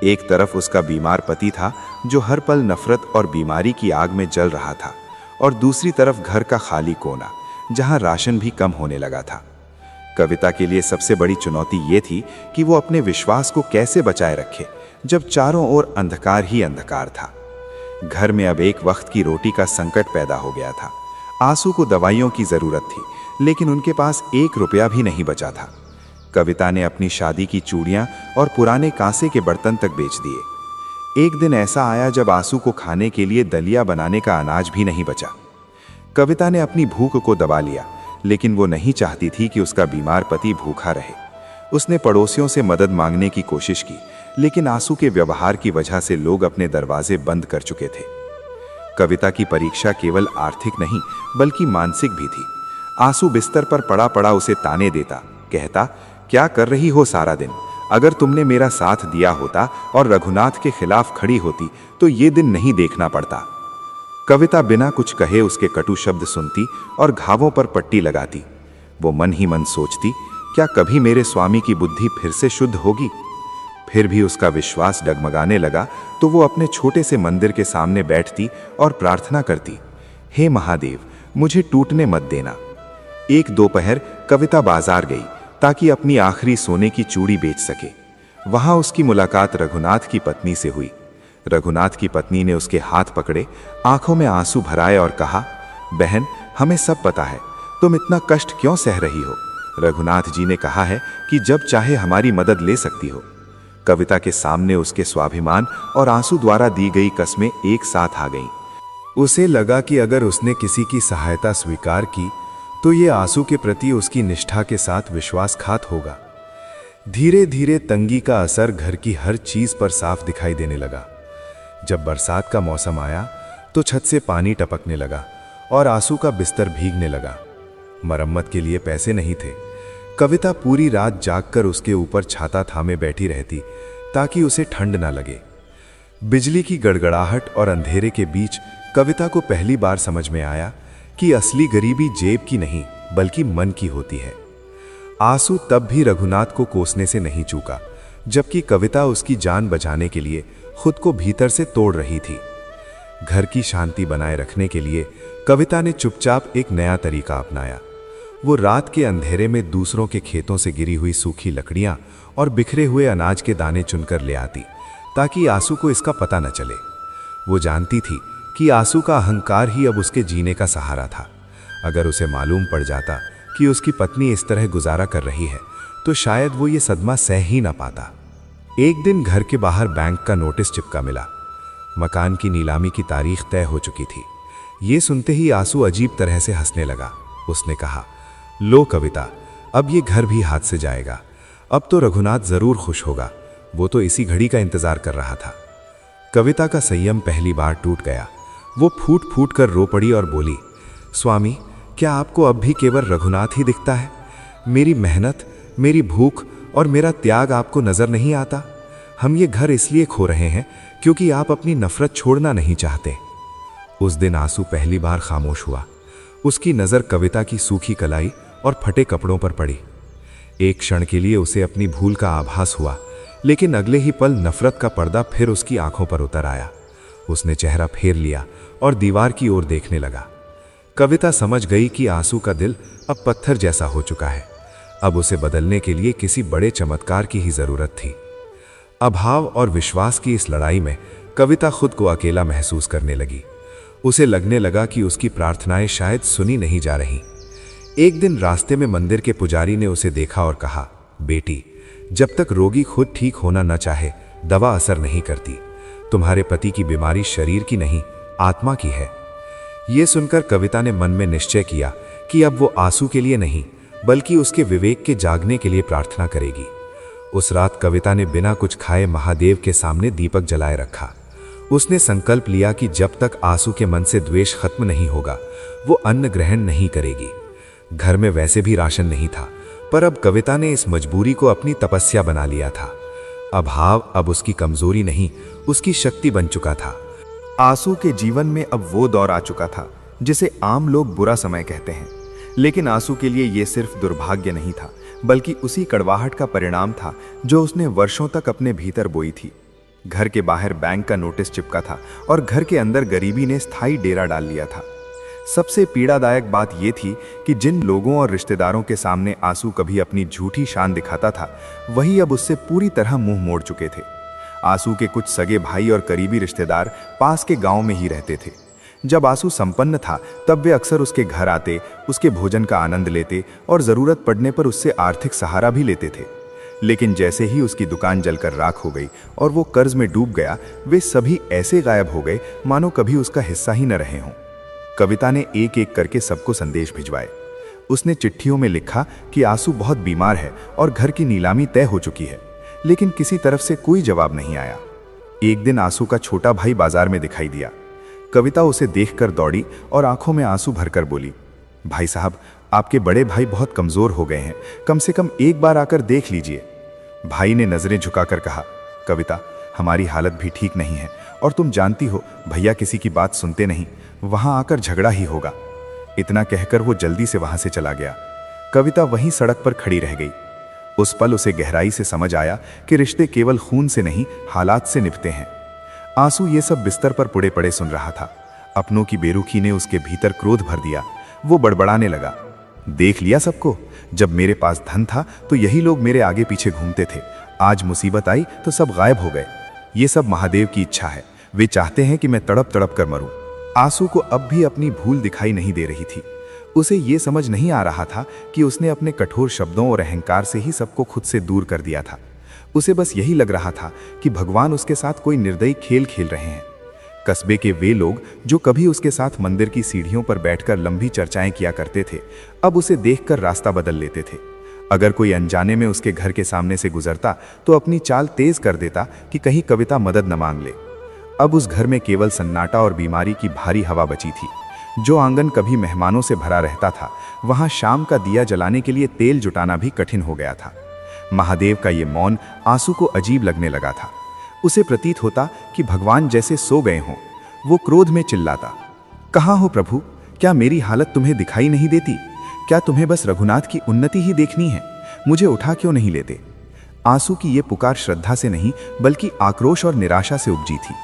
Speaker 3: एक तरफ उसका बीमार पति था, जो हर पल नफरत और बीमारी की आग में जल रहा था, और दूसरी तरफ घर का खाली कोना, जहां राशन भी कम होने लगा था। कविता के लिए सबसे बड़ी चुनौती ये थी कि वो अपने विश्वास को कैसे बचाए रखे, जब चारों ओर अंधकार ही अंधकार था। घर में अब एक वक्त की रोटी का संकट पैदा हो गया था। आंसू को दवाइयों की जरूरत थी, लेकिन उनके पास 1 रुपया भी नहीं बचा था। कविता ने अपनी शादी की चूड़ियां और पुराने कांसे के बर्तन तक बेच दिए। एक दिन ऐसा आया जब आंसू को खाने के लिए दलिया बनाने का अनाज भी नहीं बचा। कविता ने अपनी भूख को दबा लिया, लेकिन वो नहीं चाहती थी कि उसका बीमार पति भूखा रहे। उसने पड़ोसियों से मदद मांगने की कोशिश की, लेकिन आंसू के व्यवहार की वजह से लोग अपने दरवाजे बंद कर चुके थे। कविता की परीक्षा केवल आर्थिक नहीं, बल्कि मानसिक भी थी। आंसू बिस्तर पर पड़ा पड़ा उसे ताने देता, कहता, क्या कर रही हो सारा दिन? अगर तुमने मेरा साथ दिया होता और रघुनाथ के खिलाफ खड़ी होती तो ये दिन नहीं देखना पड़ता। कविता बिना कुछ कहे उसके कटु शब्द सुनती और घावों पर पट्टी लगाती। वो मन ही मन सोचती, क्या कभी मेरे स्वामी की बुद्धि फिर से शुद्ध होगी? फिर भी उसका विश्वास डगमगाने लगा तो वो अपने छोटे से मंदिर के सामने बैठती और प्रार्थना करती, हे महादेव, मुझे टूटने मत देना। एक दोपहर कविता बाजार गई ताकि अपनी आखिरी सोने की चूड़ी बेच सके। वहां उसकी मुलाकात रघुनाथ की पत्नी से हुई। रघुनाथ की पत्नी ने उसके हाथ पकड़े, आंखों में आंसू भराए और कहा, बहन, हमें सब पता है, तुम इतना कष्ट क्यों सह रही हो। रघुनाथ जी ने कहा है कि जब चाहे हमारी मदद ले सकती हो। कविता के सामने उसके स्वाभिमान और आंसू द्वारा दी गई कस्में एक साथ आ गईं।
Speaker 1: उसे लगा कि अगर उसने किसी की सहायता स्वीकार की तो ये आंसू के प्रति उसकी निष्ठा के साथ विश्वासघात होगा। धीरे धीरे तंगी का असर घर की हर चीज पर साफ दिखाई देने लगा। जब बरसात का मौसम आया तो छत से पानी टपकने लगा और आंसू का बिस्तर भीगने लगा। मरम्मत के लिए पैसे नहीं थे। कविता पूरी रात जागकर उसके ऊपर छाता थामे बैठी रहती ताकि उसे ठंड ना लगे। बिजली की गड़गड़ाहट और अंधेरे के बीच कविता को पहली बार समझ में आया कि असली गरीबी जेब की नहीं बल्कि मन की होती है। आंसू तब भी रघुनाथ को कोसने से नहीं चूका, जबकि कविता उसकी जान बचाने के लिए खुद को भीतर से तोड़ रही थी। घर की शांति बनाए रखने के लिए कविता ने चुपचाप एक नया तरीका अपनाया। वो रात के अंधेरे में दूसरों के खेतों से गिरी हुई सूखी लकड़ियां और बिखरे हुए अनाज के दाने चुनकर ले आती ताकि आंसू को इसका पता न चले। वो जानती थी कि आंसू का अहंकार ही अब उसके जीने का सहारा था। अगर उसे मालूम पड़ जाता कि उसकी पत्नी इस तरह गुजारा कर रही है तो शायद वो ये सदमा सह ही ना पाता। एक दिन घर के बाहर बैंक का नोटिस चिपका मिला। मकान की नीलामी की तारीख तय हो चुकी थी। ये सुनते ही आंसू अजीब तरह से हंसने लगा। उसने कहा, लो कविता, अब ये घर भी हाथ से जाएगा। अब तो रघुनाथ जरूर खुश होगा, वो तो इसी घड़ी का इंतजार कर रहा था। कविता का संयम पहली बार टूट गया। वो फूट फूट कर रो पड़ी और बोली, स्वामी, क्या आपको अब भी केवल रघुनाथ ही दिखता है? मेरी मेहनत, मेरी भूख और मेरा त्याग आपको नजर नहीं आता? हम ये घर इसलिए खो रहे हैं क्योंकि आप अपनी नफरत छोड़ना नहीं चाहते। उस दिन आंसू पहली बार खामोश हुआ। उसकी नजर कविता की सूखी कलाई और फटे कपड़ों पर पड़ी। एक क्षण के लिए उसे अपनी भूल का आभास हुआ, लेकिन अगले ही पल नफरत का पर्दा फिर उसकी आंखों पर उतर आया। उसने चेहरा फेर लिया और दीवार की ओर देखने लगा। कविता समझ गई कि आंसू का दिल अब पत्थर जैसा हो चुका है। अब उसे बदलने के लिए किसी बड़े चमत्कार की ही जरूरत थी। अभाव और विश्वास की इस लड़ाई में कविता खुद को अकेला महसूस करने लगी। उसे लगने लगा कि उसकी प्रार्थनाएं शायद सुनी नहीं जा रही। एक दिन रास्ते में मंदिर के पुजारी ने उसे देखा और कहा, बेटी, जब तक रोगी खुद ठीक होना न चाहे, दवा असर नहीं करती। तुम्हारे पति की बीमारी शरीर की नहीं, आत्मा की है। यह सुनकर कविता ने मन में निश्चय किया कि अब वो आंसू के लिए नहीं बल्कि उसके विवेक के जागने के लिए प्रार्थना करेगी। उस रात कविता ने बिना कुछ खाए महादेव के सामने दीपक जलाए रखा। उसने संकल्प लिया कि जब तक आंसू के मन से द्वेष खत्म नहीं होगा, वो अन्न ग्रहण नहीं करेगी। घर में वैसे भी राशन नहीं था, पर अब कविता ने इस मजबूरी को अपनी तपस्या बना लिया था। अभाव अब उसकी कमजोरी नहीं, उसकी शक्ति बन चुका था।
Speaker 3: आंसू के जीवन में अब वो दौर आ चुका था जिसे आम लोग बुरा समय कहते हैं, लेकिन आंसू के लिए ये सिर्फ दुर्भाग्य नहीं था, बल्कि उसी कड़वाहट का परिणाम था जो उसने वर्षों तक अपने भीतर बोई थी। घर के बाहर बैंक का नोटिस चिपका था और घर के अंदर गरीबी ने स्थायी डेरा डाल लिया था। सबसे पीड़ादायक बात यह थी कि जिन लोगों और रिश्तेदारों के सामने आंसू कभी अपनी झूठी शान दिखाता था, वही अब उससे पूरी तरह मुंह मोड़ चुके थे। आंसू के कुछ सगे भाई और करीबी रिश्तेदार पास के गांव में ही रहते थे। जब आंसू संपन्न था तब वे अक्सर उसके घर आते, उसके भोजन का आनंद लेते और जरूरत पड़ने पर उससे आर्थिक सहारा भी लेते थे। लेकिन जैसे ही उसकी दुकान जलकर राख हो गई और वो कर्ज में डूब गया, वे सभी ऐसे गायब हो गए मानो कभी उसका हिस्सा ही न रहे हों। कविता ने एक एक करके सबको संदेश भिजवाए। उसने चिट्ठियों में लिखा कि आंसू बहुत बीमार है और घर की नीलामी तय हो चुकी है, लेकिन किसी तरफ से कोई जवाब नहीं आया। एक दिन आंसू का छोटा भाई बाजार में दिखाई दिया। कविता उसे देखकर दौड़ी और आंखों में आंसू भरकर बोली, भाई साहब, आपके बड़े भाई बहुत कमजोर हो गए हैं, कम से कम एक बार आकर देख लीजिए। भाई ने नजरें झुकाकर कहा, कविता, हमारी हालत भी ठीक नहीं है और तुम जानती हो भैया किसी की बात सुनते नहीं, वहां आकर झगड़ा ही होगा। इतना कहकर वो जल्दी से वहां से चला गया। कविता वहीं सड़क पर खड़ी रह गई। उस पल उसे गहराई से समझ आया कि रिश्ते केवल खून से नहीं, हालात से निभते हैं। आंसू ये सब बिस्तर पर पुड़े पड़े सुन रहा था। अपनों की बेरुखी ने उसके भीतर क्रोध भर दिया। वो बड़बड़ाने लगा, देख लिया सबको, जब मेरे पास धन था तो यही लोग मेरे आगे पीछे घूमते थे, आज मुसीबत आई तो सब गायब हो गए। ये सब महादेव की इच्छा है, वे चाहते हैं कि मैं तड़प तड़प कर मरूं। आंसू को अब भी अपनी भूल दिखाई नहीं दे रही थी। उसे ये समझ नहीं आ रहा था कि उसने अपने कठोर शब्दों और अहंकार से ही सबको खुद से दूर कर दिया था। उसे बस यही लग रहा था कि भगवान उसके साथ कोई निर्दयी खेल खेल रहे हैं। कस्बे के वे लोग जो कभी उसके साथ मंदिर की सीढ़ियों पर बैठकर लंबी चर्चाएं किया करते थे, अब उसे देखकर रास्ता बदल लेते थे। अगर कोई अनजाने में उसके घर के सामने से गुजरता तो अपनी चाल तेज कर देता कि कहीं कविता मदद न मांग ले। अब उस घर में केवल सन्नाटा और बीमारी की भारी हवा बची थी। जो आंगन कभी मेहमानों से भरा रहता था, वहां शाम का दिया जलाने के लिए तेल जुटाना भी कठिन हो गया था। महादेव का ये मौन आंसू को अजीब लगने लगा था। उसे प्रतीत होता कि भगवान जैसे सो गए हों। वो क्रोध में चिल्लाता, कहाँ हो प्रभु, क्या मेरी हालत तुम्हें दिखाई नहीं देती? क्या तुम्हें बस रघुनाथ की उन्नति ही देखनी है? मुझे उठा क्यों नहीं लेते? आंसू की ये पुकार श्रद्धा से नहीं बल्कि आक्रोश और निराशा से उपजी थी।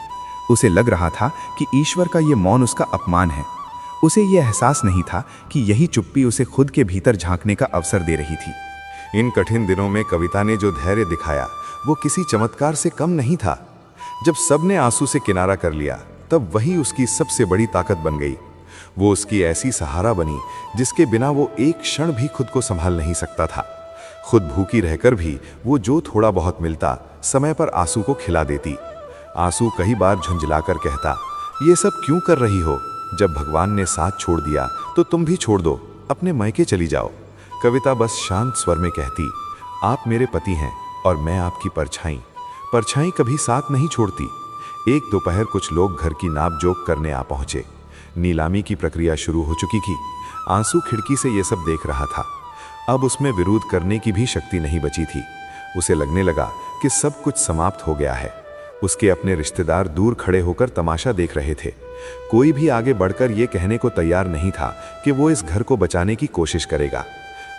Speaker 3: उसे लग रहा था कि ईश्वर का ये मौन उसका अपमान है। उसे ये एहसास नहीं था कि यही चुप्पी उसे खुद के भीतर झांकने का अवसर दे रही थी।
Speaker 1: इन कठिन दिनों में कविता ने जो धैर्य दिखाया वो किसी चमत्कार से कम नहीं था। जब सबने आंसू से किनारा कर लिया तब वही उसकी सबसे बड़ी ताकत बन गई। वो उसकी ऐसी सहारा बनी जिसके बिना वो एक क्षण भी खुद को संभाल नहीं सकता था। खुद भूखी रहकर भी वो जो थोड़ा बहुत मिलता समय पर आंसू को खिला देती। आंसू कई बार झुंझलाकर कहता, ये सब क्यों कर रही हो? जब भगवान ने साथ छोड़ दिया तो तुम भी छोड़ दो, अपने मैके चली जाओ। कविता बस शांत स्वर में कहती, आप मेरे पति हैं और मैं आपकी परछाई। परछाई कभी साथ नहीं छोड़ती। एक दोपहर कुछ लोग घर की नाप जोक करने आ पहुंचे। नीलामी की प्रक्रिया शुरू हो चुकी थी। आंसू खिड़की से ये सब देख रहा था। अब उसमें विरोध करने की भी शक्ति नहीं बची थी। उसे लगने लगा कि सब कुछ समाप्त हो गया है। उसके अपने रिश्तेदार दूर खड़े होकर तमाशा देख रहे थे। कोई भी आगे बढ़कर यह कहने को तैयार नहीं था कि वो इस घर को बचाने की कोशिश करेगा।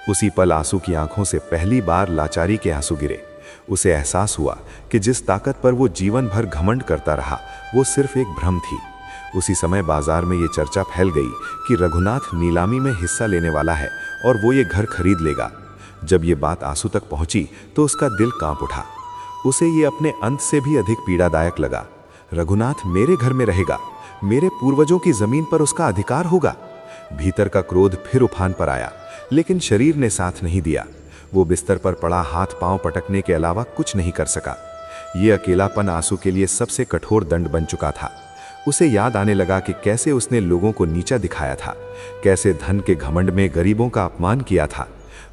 Speaker 1: उसी पल आंसू की आंखों से पहली बार लाचारी के आंसू गिरे। उसे एहसास हुआ कि जिस ताकत पर वो जीवन भर घमंड करता रहा वो सिर्फ एक भ्रम थी। उसी समय बाजार में ये चर्चा फैल गई कि रघुनाथ नीलामी में हिस्सा लेने वाला है और वो ये घर खरीद लेगा। जब ये बात आंसू तक पहुंची तो उसका दिल कांप उठा। उसे ये अपने अंत से भी अधिक पीड़ादायक लगा। रघुनाथ मेरे घर में रहेगा, मेरे पूर्वजों की जमीन पर उसका अधिकार होगा। भीतर का क्रोध फिर उफान पर आया, लेकिन शरीर ने साथ नहीं दिया। वो बिस्तर पर पड़ा हाथ पांव पटकने के अलावा कुछ नहीं कर सका। ये अकेलापन आंसू के लिए सबसे कठोर दंड बन चुका था। उसे याद आने लगा कि कैसे उसने लोगों को नीचा दिखाया था, कैसे धन के घमंड में गरीबों का अपमान किया था।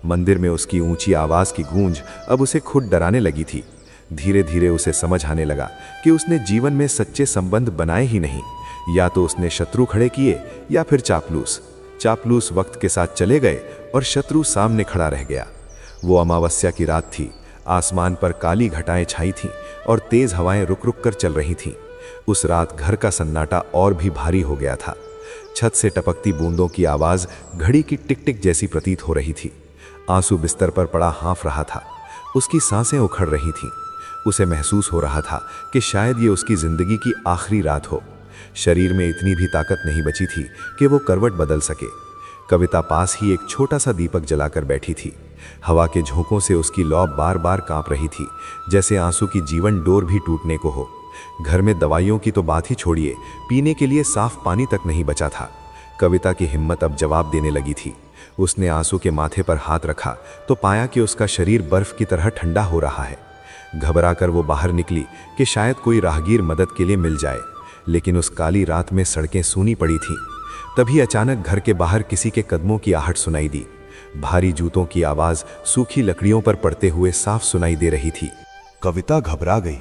Speaker 1: मंदिर में उसकी ऊंची आवाज की गूंज अब उसे खुद डराने लगी थी। धीरे धीरे उसे समझ आने लगा कि उसने जीवन में सच्चे संबंध बनाए ही नहीं। या तो उसने शत्रु खड़े किए या फिर चापलूस। चापलूस वक्त के साथ चले गए और शत्रु सामने खड़ा रह गया। वो अमावस्या की रात थी। आसमान पर काली घटाएं छाई थीं और तेज हवाएं रुक रुक कर चल रही थीं। उस रात घर का सन्नाटा और भी भारी हो गया था। छत से टपकती बूंदों की आवाज घड़ी की टिक टिक जैसी प्रतीत हो रही थी। आंसू बिस्तर पर पड़ा हाँफ रहा था। उसकी सांसें उखड़ रही थीं। उसे महसूस हो रहा था कि शायद ये उसकी जिंदगी की आखिरी रात हो। शरीर में इतनी भी ताकत नहीं बची थी कि वो करवट बदल सके। कविता पास ही एक छोटा सा दीपक जलाकर बैठी थी। हवा के झोंकों से उसकी लौ बार बार कांप रही थी, जैसे आंसू की जीवन डोर भी टूटने को हो। घर में दवाइयों की तो बात ही छोड़िए, पीने के लिए साफ पानी तक नहीं बचा था। कविता की हिम्मत अब जवाब देने लगी थी। उसने आंसू के माथे पर हाथ रखा तो पाया कि उसका शरीर बर्फ की तरह ठंडा हो रहा है। घबराकर वो बाहर निकली कि शायद कोई राहगीर मदद के लिए मिल जाए, लेकिन उस काली रात में सड़कें सूनी पड़ी थीं। तभी अचानक घर के बाहर किसी के कदमों की आहट सुनाई दी। भारी जूतों की आवाज सूखी लकड़ियों पर पड़ते हुए साफ सुनाई दे रही थी।
Speaker 3: कविता घबरा गई।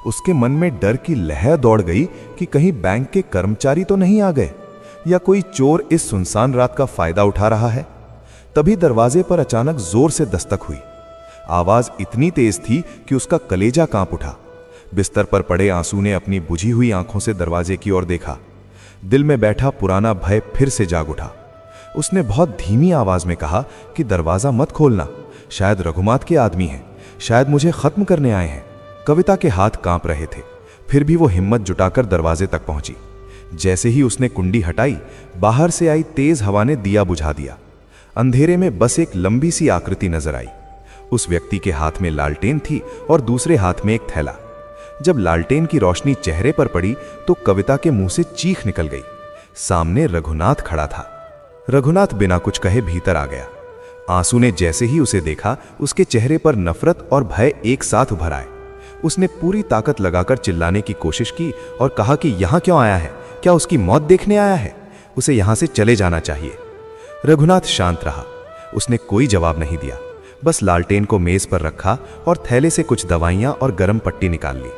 Speaker 3: उसके मन में डर की लहर दौड़ गई कि कहीं बैंक के कर्मचारी तो नहीं आ गए या कोई चोर इस सुनसान रात का फायदा उठा रहा है। तभी दरवाजे पर अचानक जोर से दस्तक हुई। आवाज इतनी तेज थी कि उसका कलेजा कांप उठा। बिस्तर पर पड़े आंसू ने अपनी बुझी हुई आंखों से दरवाजे की ओर देखा। दिल में बैठा पुराना भय फिर से जाग उठा। उसने बहुत धीमी आवाज में कहा कि दरवाजा मत खोलना, शायद रघुनाथ के आदमी हैं, शायद मुझे खत्म करने आए हैं। कविता के हाथ कांप रहे थे, फिर भी वो हिम्मत जुटाकर दरवाजे तक पहुंची।
Speaker 1: जैसे ही उसने कुंडी हटाई, बाहर से आई तेज हवा ने दिया बुझा दिया। अंधेरे में बस एक लंबी सी आकृति नजर आई। उस व्यक्ति के हाथ में लालटेन थी और दूसरे हाथ में एक थैला। जब लालटेन की रोशनी चेहरे पर पड़ी तो कविता के मुंह से चीख निकल गई। सामने रघुनाथ खड़ा था। रघुनाथ बिना कुछ कहे भीतर आ गया। आंसू ने जैसे ही उसे देखा, उसके चेहरे पर नफरत और भय एक साथ उभर आए। उसने पूरी ताकत लगाकर चिल्लाने की कोशिश की और कहा कि यहां क्यों आया है? क्या उसकी मौत देखने आया है? उसे यहां से चले जाना चाहिए। रघुनाथ शांत रहा। उसने कोई जवाब नहीं दिया, बस लालटेन को मेज पर रखा और थैले से कुछ दवाइयां और गर्म पट्टी निकाल ली।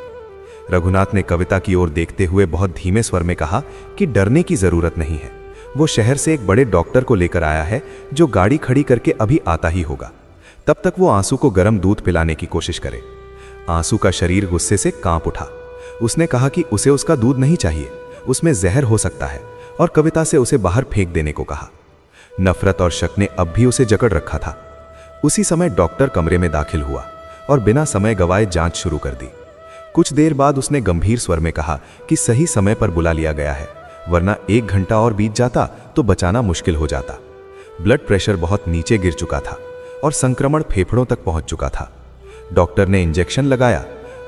Speaker 1: रघुनाथ ने कविता की ओर देखते हुए बहुत धीमे स्वर में कहा कि डरने की जरूरत नहीं है। वो शहर से एक बड़े डॉक्टर को लेकर आया है जो गाड़ी खड़ी करके अभी आता ही होगा। तब तक वो आंसू को गर्म दूध पिलाने की कोशिश करे। आंसू का शरीर गुस्से से कांप उठा। उसने कहा कि उसे उसका दूध नहीं चाहिए, उसमें जहर हो सकता है, और कविता से उसे बाहर फेंक देने को कहा। नफरत और शक ने अब भी उसे जकड़ रखा था। उसी समय डॉक्टर कमरे में दाखिल हुआ और बिना समय गवाए जांच शुरू कर दी। कुछ देर बाद उसने गंभीर स्वर में कहा कि सही समय पर बुला लिया गया है, वरना 1 घंटा और बीत जाता तो बचाना मुश्किल हो जाता। ब्लड प्रेशर बहुत नीचे गिर चुका था और संक्रमण फेफड़ों तक पहुंच चुका था। डॉक्टर ने इंजेक्शन लगाया।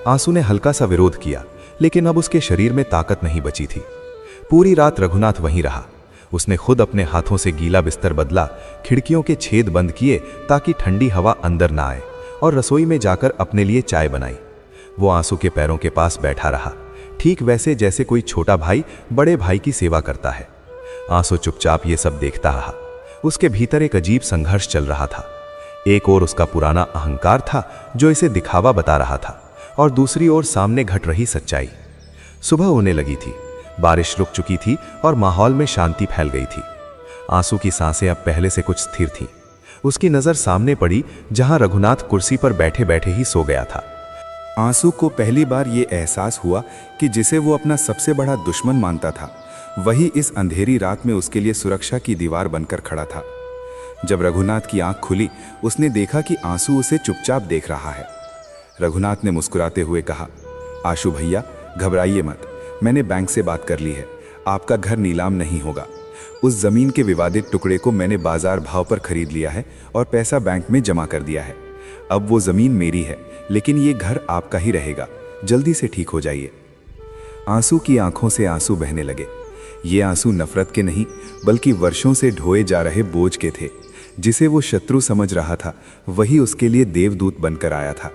Speaker 1: आंसू ने हल्का सा विरोध किया, लेकिन अब उसके शरीर में ताकत नहीं बची थी। पूरी रात रघुनाथ वहीं रहा। उसने खुद अपने हाथों से गीला बिस्तर बदला, खिड़कियों के छेद बंद किए ताकि ठंडी हवा अंदर ना आए, और रसोई में जाकर अपने लिए चाय बनाई। वो आंसू के पैरों के पास बैठा रहा, ठीक वैसे जैसे कोई छोटा भाई बड़े भाई की सेवा करता है। आंसू चुपचाप ये सब देखता रहा। उसके भीतर एक अजीब संघर्ष चल रहा था। एक ओर उसका पुराना अहंकार था जो इसे दिखावा बता रहा था, और दूसरी ओर सामने घट रही सच्चाई। सुबह होने लगी थी, बारिश रुक चुकी थी और माहौल में शांति फैल गई थी। आंसू की सांसें अब पहले से कुछ स्थिर थीं। उसकी नजर सामने पड़ी जहां रघुनाथ कुर्सी पर बैठे बैठे ही सो गया था।
Speaker 3: आंसू को पहली बार ये एहसास हुआ कि जिसे वो अपना सबसे बड़ा दुश्मन मानता था, वही इस अंधेरी रात में उसके लिए सुरक्षा की दीवार बनकर खड़ा था। जब रघुनाथ की आंख खुली, उसने देखा कि आंसू उसे चुपचाप देख रहा है। रघुनाथ ने मुस्कुराते हुए कहा, आशु भैया, घबराइए मत, मैंने बैंक से बात कर ली है। आपका घर नीलाम नहीं होगा। उस जमीन के विवादित टुकड़े को मैंने बाजार भाव पर खरीद लिया है और पैसा बैंक में जमा कर दिया है। अब वो जमीन मेरी है, लेकिन ये घर आपका ही रहेगा। जल्दी से ठीक हो जाइए। आंसू की आंखों से आंसू बहने लगे। ये आंसू नफरत के नहीं, बल्कि वर्षों से ढोए जा रहे बोझ के थे। जिसे वो शत्रु समझ रहा था, वही उसके लिए देवदूत बनकर आया था।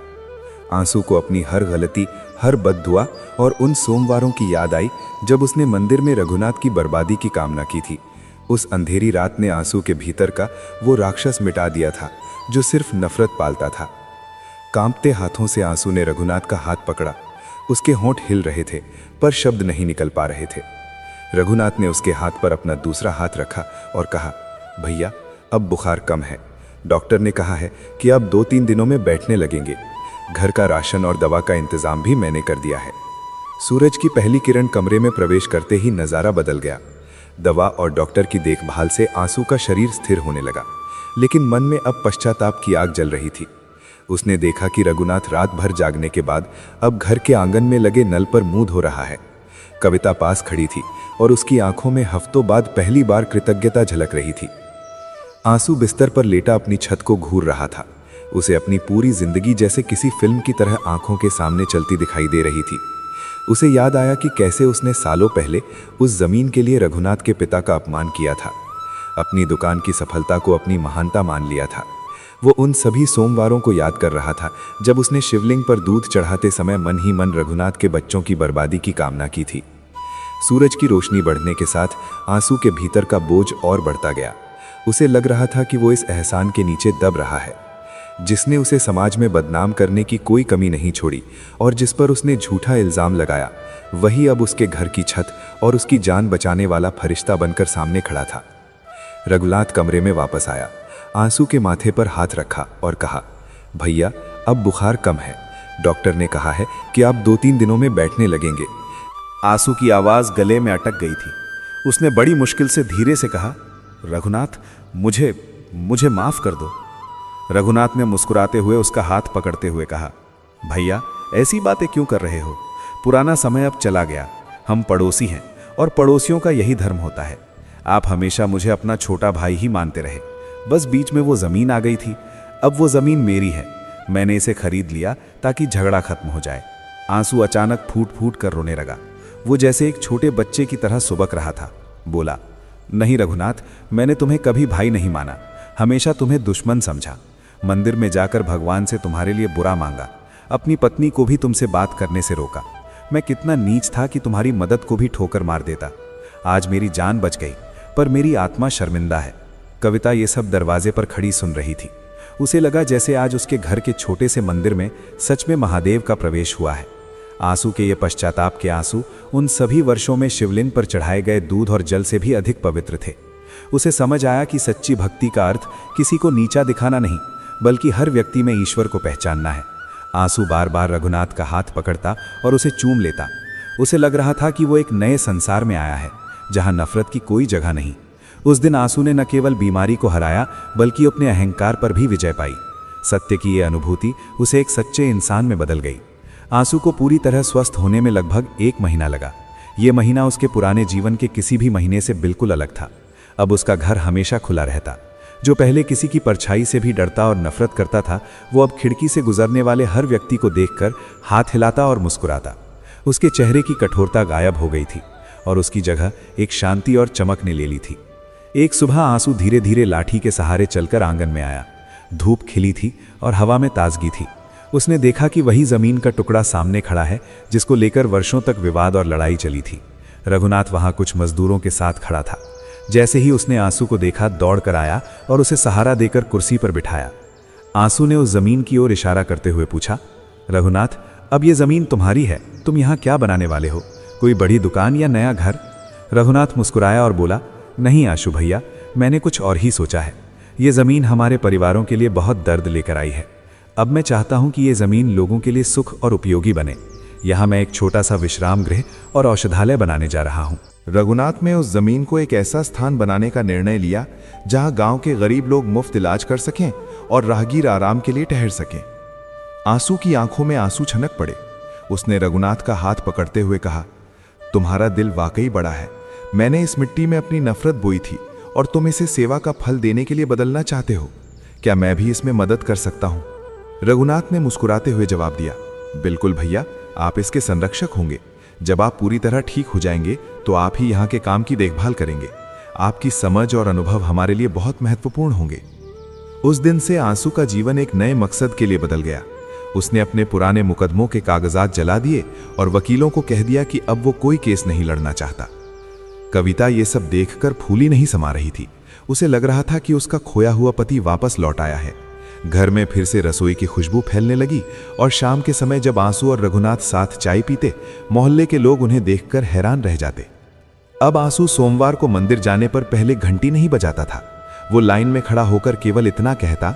Speaker 3: आंसू को अपनी हर गलती, हर बद्दुआ और उन सोमवारों की याद आई जब उसने मंदिर में रघुनाथ की बर्बादी की कामना की थी। उस अंधेरी रात ने आंसू के भीतर का वो राक्षस मिटा दिया था जो सिर्फ नफरत पालता था। कांपते हाथों से आंसू ने रघुनाथ का हाथ पकड़ा। उसके होंठ हिल रहे थे, पर शब्द नहीं निकल पा रहे थे। रघुनाथ ने उसके हाथ पर अपना दूसरा हाथ रखा और कहा, भैया, अब बुखार कम है। डॉक्टर ने कहा है कि अब 2-3 दिनों में बैठने लगेंगे। घर का राशन और दवा का इंतजाम भी मैंने कर दिया है। सूरज की पहली किरण कमरे में प्रवेश करते ही नज़ारा बदल गया। दवा और डॉक्टर की देखभाल से आंसू का शरीर स्थिर होने लगा, लेकिन मन में अब पश्चाताप की आग जल रही थी। उसने देखा कि रघुनाथ रात भर जागने के बाद अब घर के आंगन में लगे नल पर मुंह धो रहा है। कविता पास खड़ी थी और उसकी आंखों में हफ्तों बाद पहली बार कृतज्ञता झलक रही थी। आंसू बिस्तर पर लेटा अपनी छत को घूर रहा था। उसे अपनी पूरी जिंदगी जैसे किसी फिल्म की तरह आंखों के सामने चलती दिखाई दे रही थी। उसे याद आया कि कैसे उसने सालों पहले उस जमीन के लिए रघुनाथ के पिता का अपमान किया था। अपनी दुकान की सफलता को अपनी महानता मान लिया था। वो उन सभी सोमवारों को याद कर रहा था जब उसने शिवलिंग पर दूध चढ़ाते समय मन ही मन रघुनाथ के बच्चों की बर्बादी की कामना की थी। सूरज की रोशनी बढ़ने के साथ आंसू के भीतर का बोझ और बढ़ता गया। उसे लग रहा था कि वो इस एहसान के नीचे दब रहा है जिसने उसे समाज में बदनाम करने की कोई कमी नहीं छोड़ी, और जिस पर उसने झूठा इल्जाम लगाया, वही अब उसके घर की छत और उसकी जान बचाने वाला फरिश्ता बनकर सामने खड़ा था। रघुनाथ कमरे में वापस आया, आंसू के माथे पर हाथ रखा और कहा, भैया, अब बुखार कम है। डॉक्टर ने कहा है कि आप 2-3 दिनों में बैठने लगेंगे।
Speaker 4: आंसू की आवाज गले में अटक गई थी। उसने बड़ी मुश्किल से धीरे से कहा, रघुनाथ, मुझे माफ कर दो। रघुनाथ ने मुस्कुराते हुए उसका हाथ पकड़ते हुए कहा, भैया, ऐसी बातें क्यों कर रहे हो? पुराना समय अब चला गया। हम पड़ोसी हैं
Speaker 2: और पड़ोसियों का यही धर्म होता है। आप हमेशा मुझे अपना छोटा भाई ही मानते रहे। बस बीच में वो ज़मीन आ गई थी। अब वो ज़मीन मेरी है। मैंने इसे खरीद लिया ताकि झगड़ा खत्म हो जाए। आंसू अचानक फूट फूट कर रोने लगा। वो जैसे एक छोटे बच्चे की तरह सुबक रहा था। बोला, नहीं रघुनाथ, मैंने तुम्हें कभी भाई नहीं माना, हमेशा तुम्हें दुश्मन समझा। मंदिर में जाकर भगवान से तुम्हारे लिए बुरा मांगा, अपनी पत्नी को भी तुमसे बात करने से रोका। मैं कितना नीच था कि तुम्हारी मदद को भी ठोकर मार देता। आज मेरी जान बच गई, पर मेरी आत्मा शर्मिंदा है। कविता ये सब दरवाजे पर खड़ी सुन रही थी। उसे लगा जैसे आज उसके घर के छोटे से मंदिर में सच में महादेव का प्रवेश हुआ है। आंसू के ये पश्चाताप के आंसू उन सभी वर्षों में शिवलिंग पर चढ़ाए गए दूध और जल से भी अधिक पवित्र थे। उसे समझ आया कि सच्ची भक्ति का अर्थ किसी को नीचा दिखाना नहीं, बल्कि हर व्यक्ति में ईश्वर को पहचानना है। आंसू बार बार रघुनाथ का हाथ पकड़ता और उसे चूम लेता। उसे लग रहा था कि वो एक नए संसार में आया है, जहां नफरत की कोई जगह नहीं। उस दिन आंसू ने न केवल बीमारी को हराया, बल्कि अपने अहंकार पर भी विजय पाई। सत्य की यह अनुभूति उसे एक सच्चे इंसान में बदल गई। आंसू को पूरी तरह स्वस्थ होने में लगभग 1 महीना लगा। ये महीना उसके पुराने जीवन के किसी भी महीने से बिल्कुल अलग था। अब उसका घर हमेशा खुला रहता। जो पहले किसी की परछाई से भी डरता और नफरत करता था, वो अब खिड़की से गुजरने वाले हर व्यक्ति को देखकर हाथ हिलाता और मुस्कुराता। उसके चेहरे की कठोरता गायब हो गई थी और उसकी जगह एक शांति और चमक ने ले ली थी। एक सुबह आंसू धीरे धीरे लाठी के सहारे चलकर आंगन में आया। धूप खिली थी और हवा में ताजगी थी। उसने देखा कि वही जमीन का टुकड़ा सामने खड़ा है, जिसको लेकर वर्षों तक विवाद और लड़ाई चली थी। रघुनाथ वहां कुछ मजदूरों के साथ खड़ा था। जैसे ही उसने आंसू को देखा, दौड़ कर आया और उसे सहारा देकर कुर्सी पर बिठाया। आंसू ने उस जमीन की ओर इशारा करते हुए पूछा, रघुनाथ, अब ये जमीन तुम्हारी है, तुम यहाँ क्या बनाने वाले हो? कोई बड़ी दुकान या नया घर? रघुनाथ मुस्कुराया और बोला, नहीं आशु भैया, मैंने कुछ और ही सोचा है। ये जमीन हमारे परिवारों के लिए बहुत दर्द लेकर आई है। अब मैं चाहता हूं कि ये जमीन लोगों के लिए सुख और उपयोगी बने। यहाँ मैं एक छोटा सा विश्राम गृह और औषधालय बनाने जा रहा हूँ।
Speaker 4: रघुनाथ ने उस जमीन को एक ऐसा स्थान बनाने का निर्णय लिया जहां गांव के गरीब लोग मुफ्त इलाज कर सकें और राहगीर आराम के लिए ठहर सकें। आंसू की आंखों में आंसू छनक पड़े। उसने रघुनाथ का हाथ पकड़ते हुए कहा, तुम्हारा दिल वाकई बड़ा है। मैंने इस मिट्टी में अपनी नफरत बोई थी और तुम इसे सेवा का फल देने के लिए बदलना चाहते हो। क्या मैं भी इसमें मदद कर सकता हूं? रघुनाथ ने मुस्कुराते हुए जवाब दिया, बिल्कुल भैया, आप इसके संरक्षक होंगे। जब आप पूरी तरह ठीक हो जाएंगे तो आप ही यहाँ के काम की देखभाल करेंगे। आपकी समझ और अनुभव हमारे लिए बहुत महत्वपूर्ण होंगे। उस दिन से आंसू का जीवन एक नए मकसद के लिए बदल गया। उसने अपने पुराने मुकदमों के कागजात जला दिए और वकीलों को कह दिया कि अब वो कोई केस नहीं लड़ना चाहता। कविता ये सब देखकर फूली नहीं समा रही थी। उसे लग रहा था कि उसका खोया हुआ पति वापस लौट आया है। घर में फिर से रसोई की खुशबू फैलने लगी और शाम के समय जब आंसू और रघुनाथ साथ चाय पीते, मोहल्ले के लोग उन्हें देखकर हैरान रह जाते। अब आंसू सोमवार को मंदिर जाने पर पहले घंटी नहीं बजाता था। वो लाइन में खड़ा होकर केवल इतना कहता,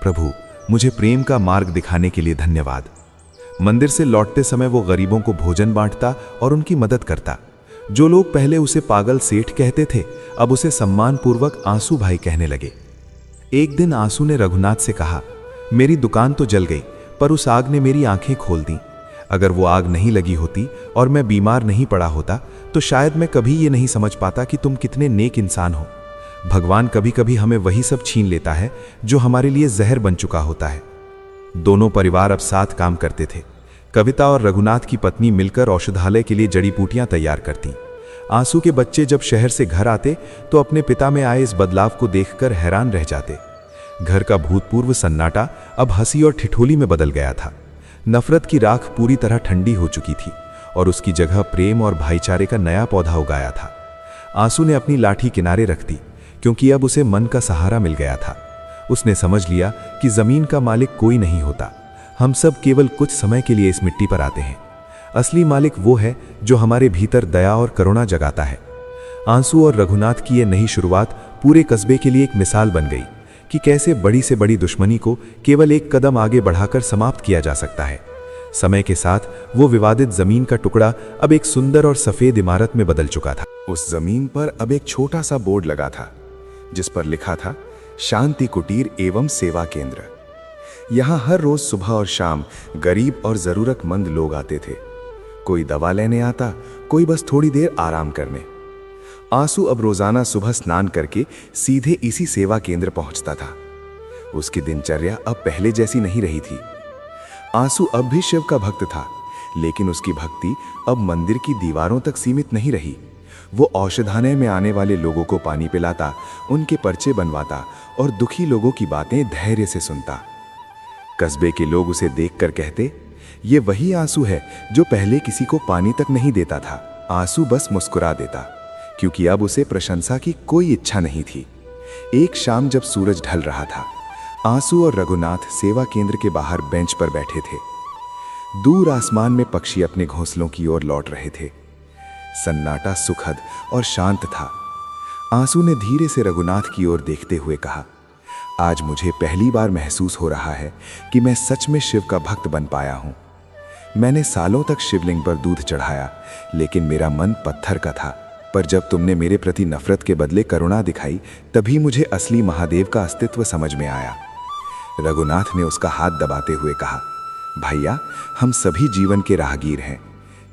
Speaker 4: प्रभु, मुझे प्रेम का मार्ग दिखाने के लिए धन्यवाद। मंदिर से लौटते समय वो गरीबों को भोजन बांटता और उनकी मदद करता। जो लोग पहले उसे पागल सेठ कहते थे, अब उसे सम्मानपूर्वक आंसू भाई कहने लगे। एक दिन आंसू ने रघुनाथ से कहा, मेरी दुकान तो जल गई, पर उस आग ने मेरी आंखें खोल दी। अगर वो आग नहीं लगी होती और मैं बीमार नहीं पड़ा होता, तो शायद मैं कभी ये नहीं समझ पाता कि तुम कितने नेक इंसान हो। भगवान कभी कभी हमें वही सब छीन लेता है जो हमारे लिए जहर बन चुका होता है। दोनों परिवार अब साथ काम करते थे। कविता और रघुनाथ की पत्नी मिलकर औषधालय के लिए जड़ी बूटियां तैयार करती। आंसू के बच्चे जब शहर से घर आते तो अपने पिता में आए इस बदलाव को देखकर हैरान रह जाते। घर का भूतपूर्व सन्नाटा अब हंसी और ठिठोली में बदल गया था। नफरत की राख पूरी तरह ठंडी हो चुकी थी और उसकी जगह प्रेम और भाईचारे का नया पौधा उगाया था। आंसू ने अपनी लाठी किनारे रख दी, क्योंकि अब उसे मन का सहारा मिल गया था। उसने समझ लिया कि जमीन का मालिक कोई नहीं होता। हम सब केवल कुछ समय के लिए इस मिट्टी पर आते हैं। असली मालिक वो है जो हमारे भीतर दया और करुणा जगाता है। आंसू और रघुनाथ की यह नई शुरुआत पूरे कस्बे के लिए एक मिसाल बन गई कि कैसे बड़ी से बड़ी दुश्मनी को केवल एक कदम आगे बढ़ाकर समाप्त किया जा सकता है। समय के साथ वो विवादित जमीन का टुकड़ा अब एक सुंदर और सफेद इमारत में बदल चुका था।
Speaker 3: उस जमीन पर अब एक छोटा सा बोर्ड लगा था, जिस पर लिखा था, शांति कुटीर एवं सेवा केंद्र। यहाँ हर रोज सुबह और शाम गरीब और जरूरतमंद लोग आते थे। कोई दवा लेने आता, कोई बस थोड़ी देर आराम करने। आंसू अब रोजाना सुबह स्नान करके सीधे इसी सेवा केंद्र पहुंचता था। उसकी दिनचर्या अब पहले जैसी नहीं रही थी। आंसू अब भी शिव का भक्त था, लेकिन उसकी भक्ति अब मंदिर की दीवारों तक सीमित नहीं रही। वो औषधालय में आने वाले लोगों को पानी पिलाता, उनके पर्चे बनवाता और दुखी लोगों की बातें धैर्य से सुनता। कस्बे के लोग उसे देखकर कहते, ये वही आंसू है जो पहले किसी को पानी तक नहीं देता था। आंसू बस मुस्कुरा देता, क्योंकि अब उसे प्रशंसा की कोई इच्छा नहीं थी। एक शाम जब सूरज ढल रहा था, आंसू और रघुनाथ सेवा केंद्र के बाहर बेंच पर बैठे थे। दूर आसमान में पक्षी अपने घोंसलों की ओर लौट रहे थे। सन्नाटा सुखद और शांत था। आंसू ने धीरे से रघुनाथ की ओर देखते हुए कहा, आज मुझे पहली बार महसूस हो रहा है कि मैं सच में शिव का भक्त बन पाया हूं। मैंने सालों तक शिवलिंग पर दूध चढ़ाया, लेकिन मेरा मन पत्थर का था। पर जब तुमने मेरे प्रति नफरत के बदले करुणा दिखाई, तभी मुझे असली महादेव का अस्तित्व समझ में आया। रघुनाथ ने उसका हाथ दबाते हुए कहा, भैया, हम सभी जीवन के राहगीर हैं,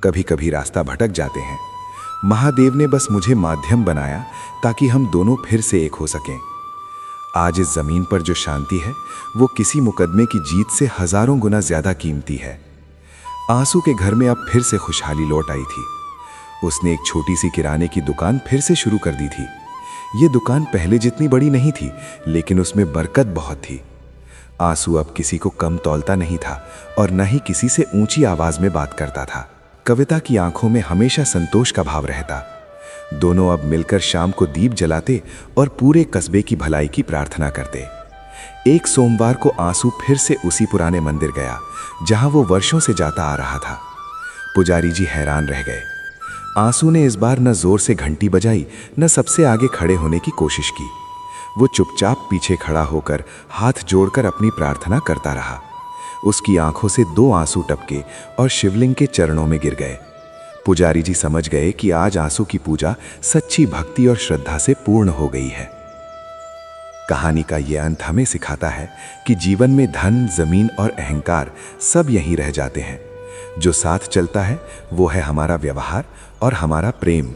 Speaker 3: कभी कभी रास्ता भटक जाते हैं। महादेव ने बस मुझे माध्यम बनाया ताकि हम दोनों फिर से एक हो सकें। आज इस जमीन पर जो शांति है, वो किसी मुकदमे की जीत से हजारों गुना ज्यादा कीमती है। आंसू के घर में अब फिर से खुशहाली लौट आई थी। उसने एक छोटी सी किराने की दुकान फिर से शुरू कर दी थी। ये दुकान पहले जितनी बड़ी नहीं थी, लेकिन उसमें बरकत बहुत थी। आंसू अब किसी को कम तौलता नहीं था और न ही किसी से ऊंची आवाज में बात करता था। कविता की आंखों में हमेशा संतोष का भाव रहता। दोनों अब मिलकर शाम को दीप जलाते और पूरे कस्बे की भलाई की प्रार्थना करते। एक सोमवार को आंसू फिर से उसी पुराने मंदिर गया जहां वो वर्षों से जाता आ रहा था। पुजारी जी हैरान रह गए। आंसू ने इस बार न जोर से घंटी बजाई, न सबसे आगे खड़े होने की कोशिश की। वो चुपचाप पीछे खड़ा होकर हाथ जोड़कर अपनी प्रार्थना करता रहा। उसकी आंखों से 2 आंसू टपके और शिवलिंग के चरणों में गिर गए। पुजारी जी समझ गए कि आज आंसू की पूजा सच्ची भक्ति और श्रद्धा से पूर्ण हो गई है। कहानी का यह अंत हमें सिखाता है कि जीवन में धन, जमीन और अहंकार सब यहीं रह जाते हैं। जो साथ चलता है वो है हमारा व्यवहार और हमारा प्रेम।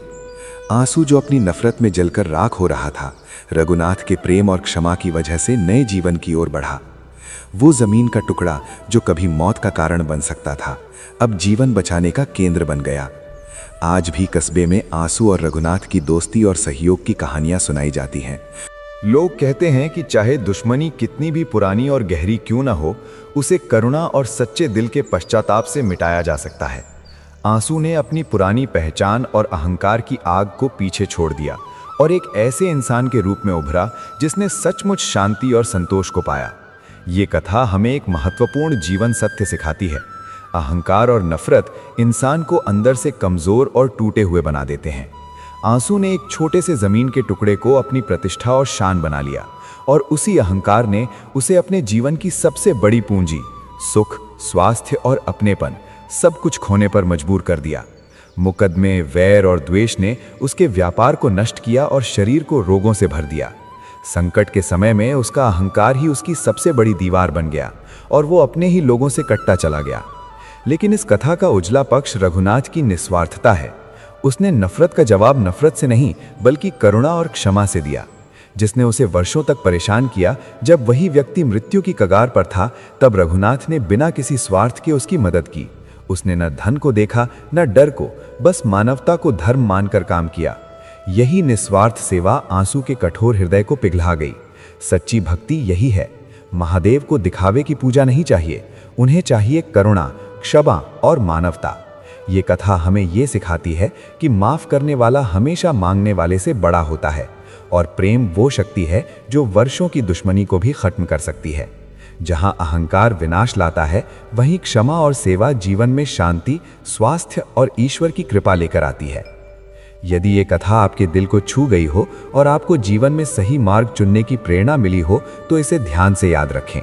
Speaker 3: आंसू जो अपनी नफरत में जलकर राख हो रहा था, रघुनाथ के प्रेम और क्षमा की वजह से नए जीवन की ओर बढ़ा। वो जमीन का टुकड़ा जो कभी मौत का कारण बन सकता था, अब जीवन बचाने का केंद्र बन गया। आज भी कस्बे में आंसू और रघुनाथ की दोस्ती और सहयोग की कहानियां सुनाई जाती हैं।
Speaker 2: लोग कहते हैं कि चाहे दुश्मनी कितनी भी पुरानी और गहरी क्यों ना हो, उसे करुणा और सच्चे दिल के पश्चाताप से मिटाया जा सकता है। आंसू ने अपनी पुरानी पहचान और अहंकार की आग को पीछे छोड़ दिया और एक ऐसे इंसान के रूप में उभरा जिसने सचमुच शांति और संतोष को पाया। ये कथा हमें एक महत्वपूर्ण जीवन सत्य सिखाती है। अहंकार और नफरत इंसान को अंदर से कमजोर और टूटे हुए बना देते हैं। आंसू ने एक छोटे से जमीन के टुकड़े को अपनी प्रतिष्ठा और शान बना लिया, और उसी अहंकार ने उसे अपने जीवन की सबसे बड़ी पूंजी, सुख, स्वास्थ्य और अपनेपन, सब कुछ खोने पर मजबूर कर दिया। मुकदमे, वैर और द्वेष ने उसके व्यापार को नष्ट किया और शरीर को रोगों से भर दिया। संकट के समय में उसका अहंकार ही उसकी सबसे बड़ी दीवार बन गया और वो अपने ही लोगों से कटता चला गया। लेकिन इस कथा का उजला पक्ष रघुनाथ की निस्वार्थता है। उसने नफरत का जवाब नफरत से नहीं, बल्कि करुणा और क्षमा से दिया। जिसने उसे वर्षों तक परेशान किया, जब वही व्यक्ति मृत्यु की कगार पर था, तब रघुनाथ ने बिना किसी स्वार्थ के उसकी मदद की। उसने न धन को देखा, न डर को, बस मानवता को धर्म मानकर काम किया। यही निस्वार्थ सेवा आंसू के कठोर हृदय को पिघला गई। सच्ची भक्ति यही है। महादेव को दिखावे की पूजा नहीं चाहिए, उन्हें चाहिए करुणा, क्षमा और मानवता। ये कथा हमें ये सिखाती है कि माफ करने वाला हमेशा मांगने वाले से बड़ा होता है, और प्रेम वो शक्ति है जो वर्षों की दुश्मनी को भी खत्म कर सकती है। जहां अहंकार विनाश लाता है, वहीं क्षमा और सेवा जीवन में शांति, स्वास्थ्य और ईश्वर की कृपा लेकर आती है। यदि ये कथा आपके दिल को छू गई हो और आपको जीवन में सही मार्ग चुनने की प्रेरणा मिली हो, तो इसे ध्यान से याद रखें।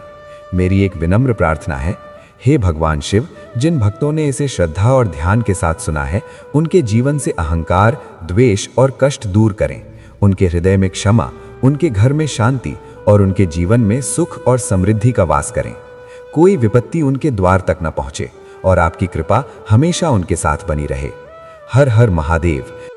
Speaker 2: मेरी एक विनम्र प्रार्थना है, हे भगवान शिव, जिन भक्तों ने इसे श्रद्धा और ध्यान के साथ सुना है, उनके जीवन से अहंकार, द्वेष और कष्ट दूर करें। उनके हृदय में क्षमा, उनके घर में शांति और उनके जीवन में सुख और समृद्धि का वास करें। कोई विपत्ति उनके द्वार तक न पहुंचे
Speaker 3: और आपकी कृपा हमेशा उनके साथ बनी रहे। हर हर महादेव।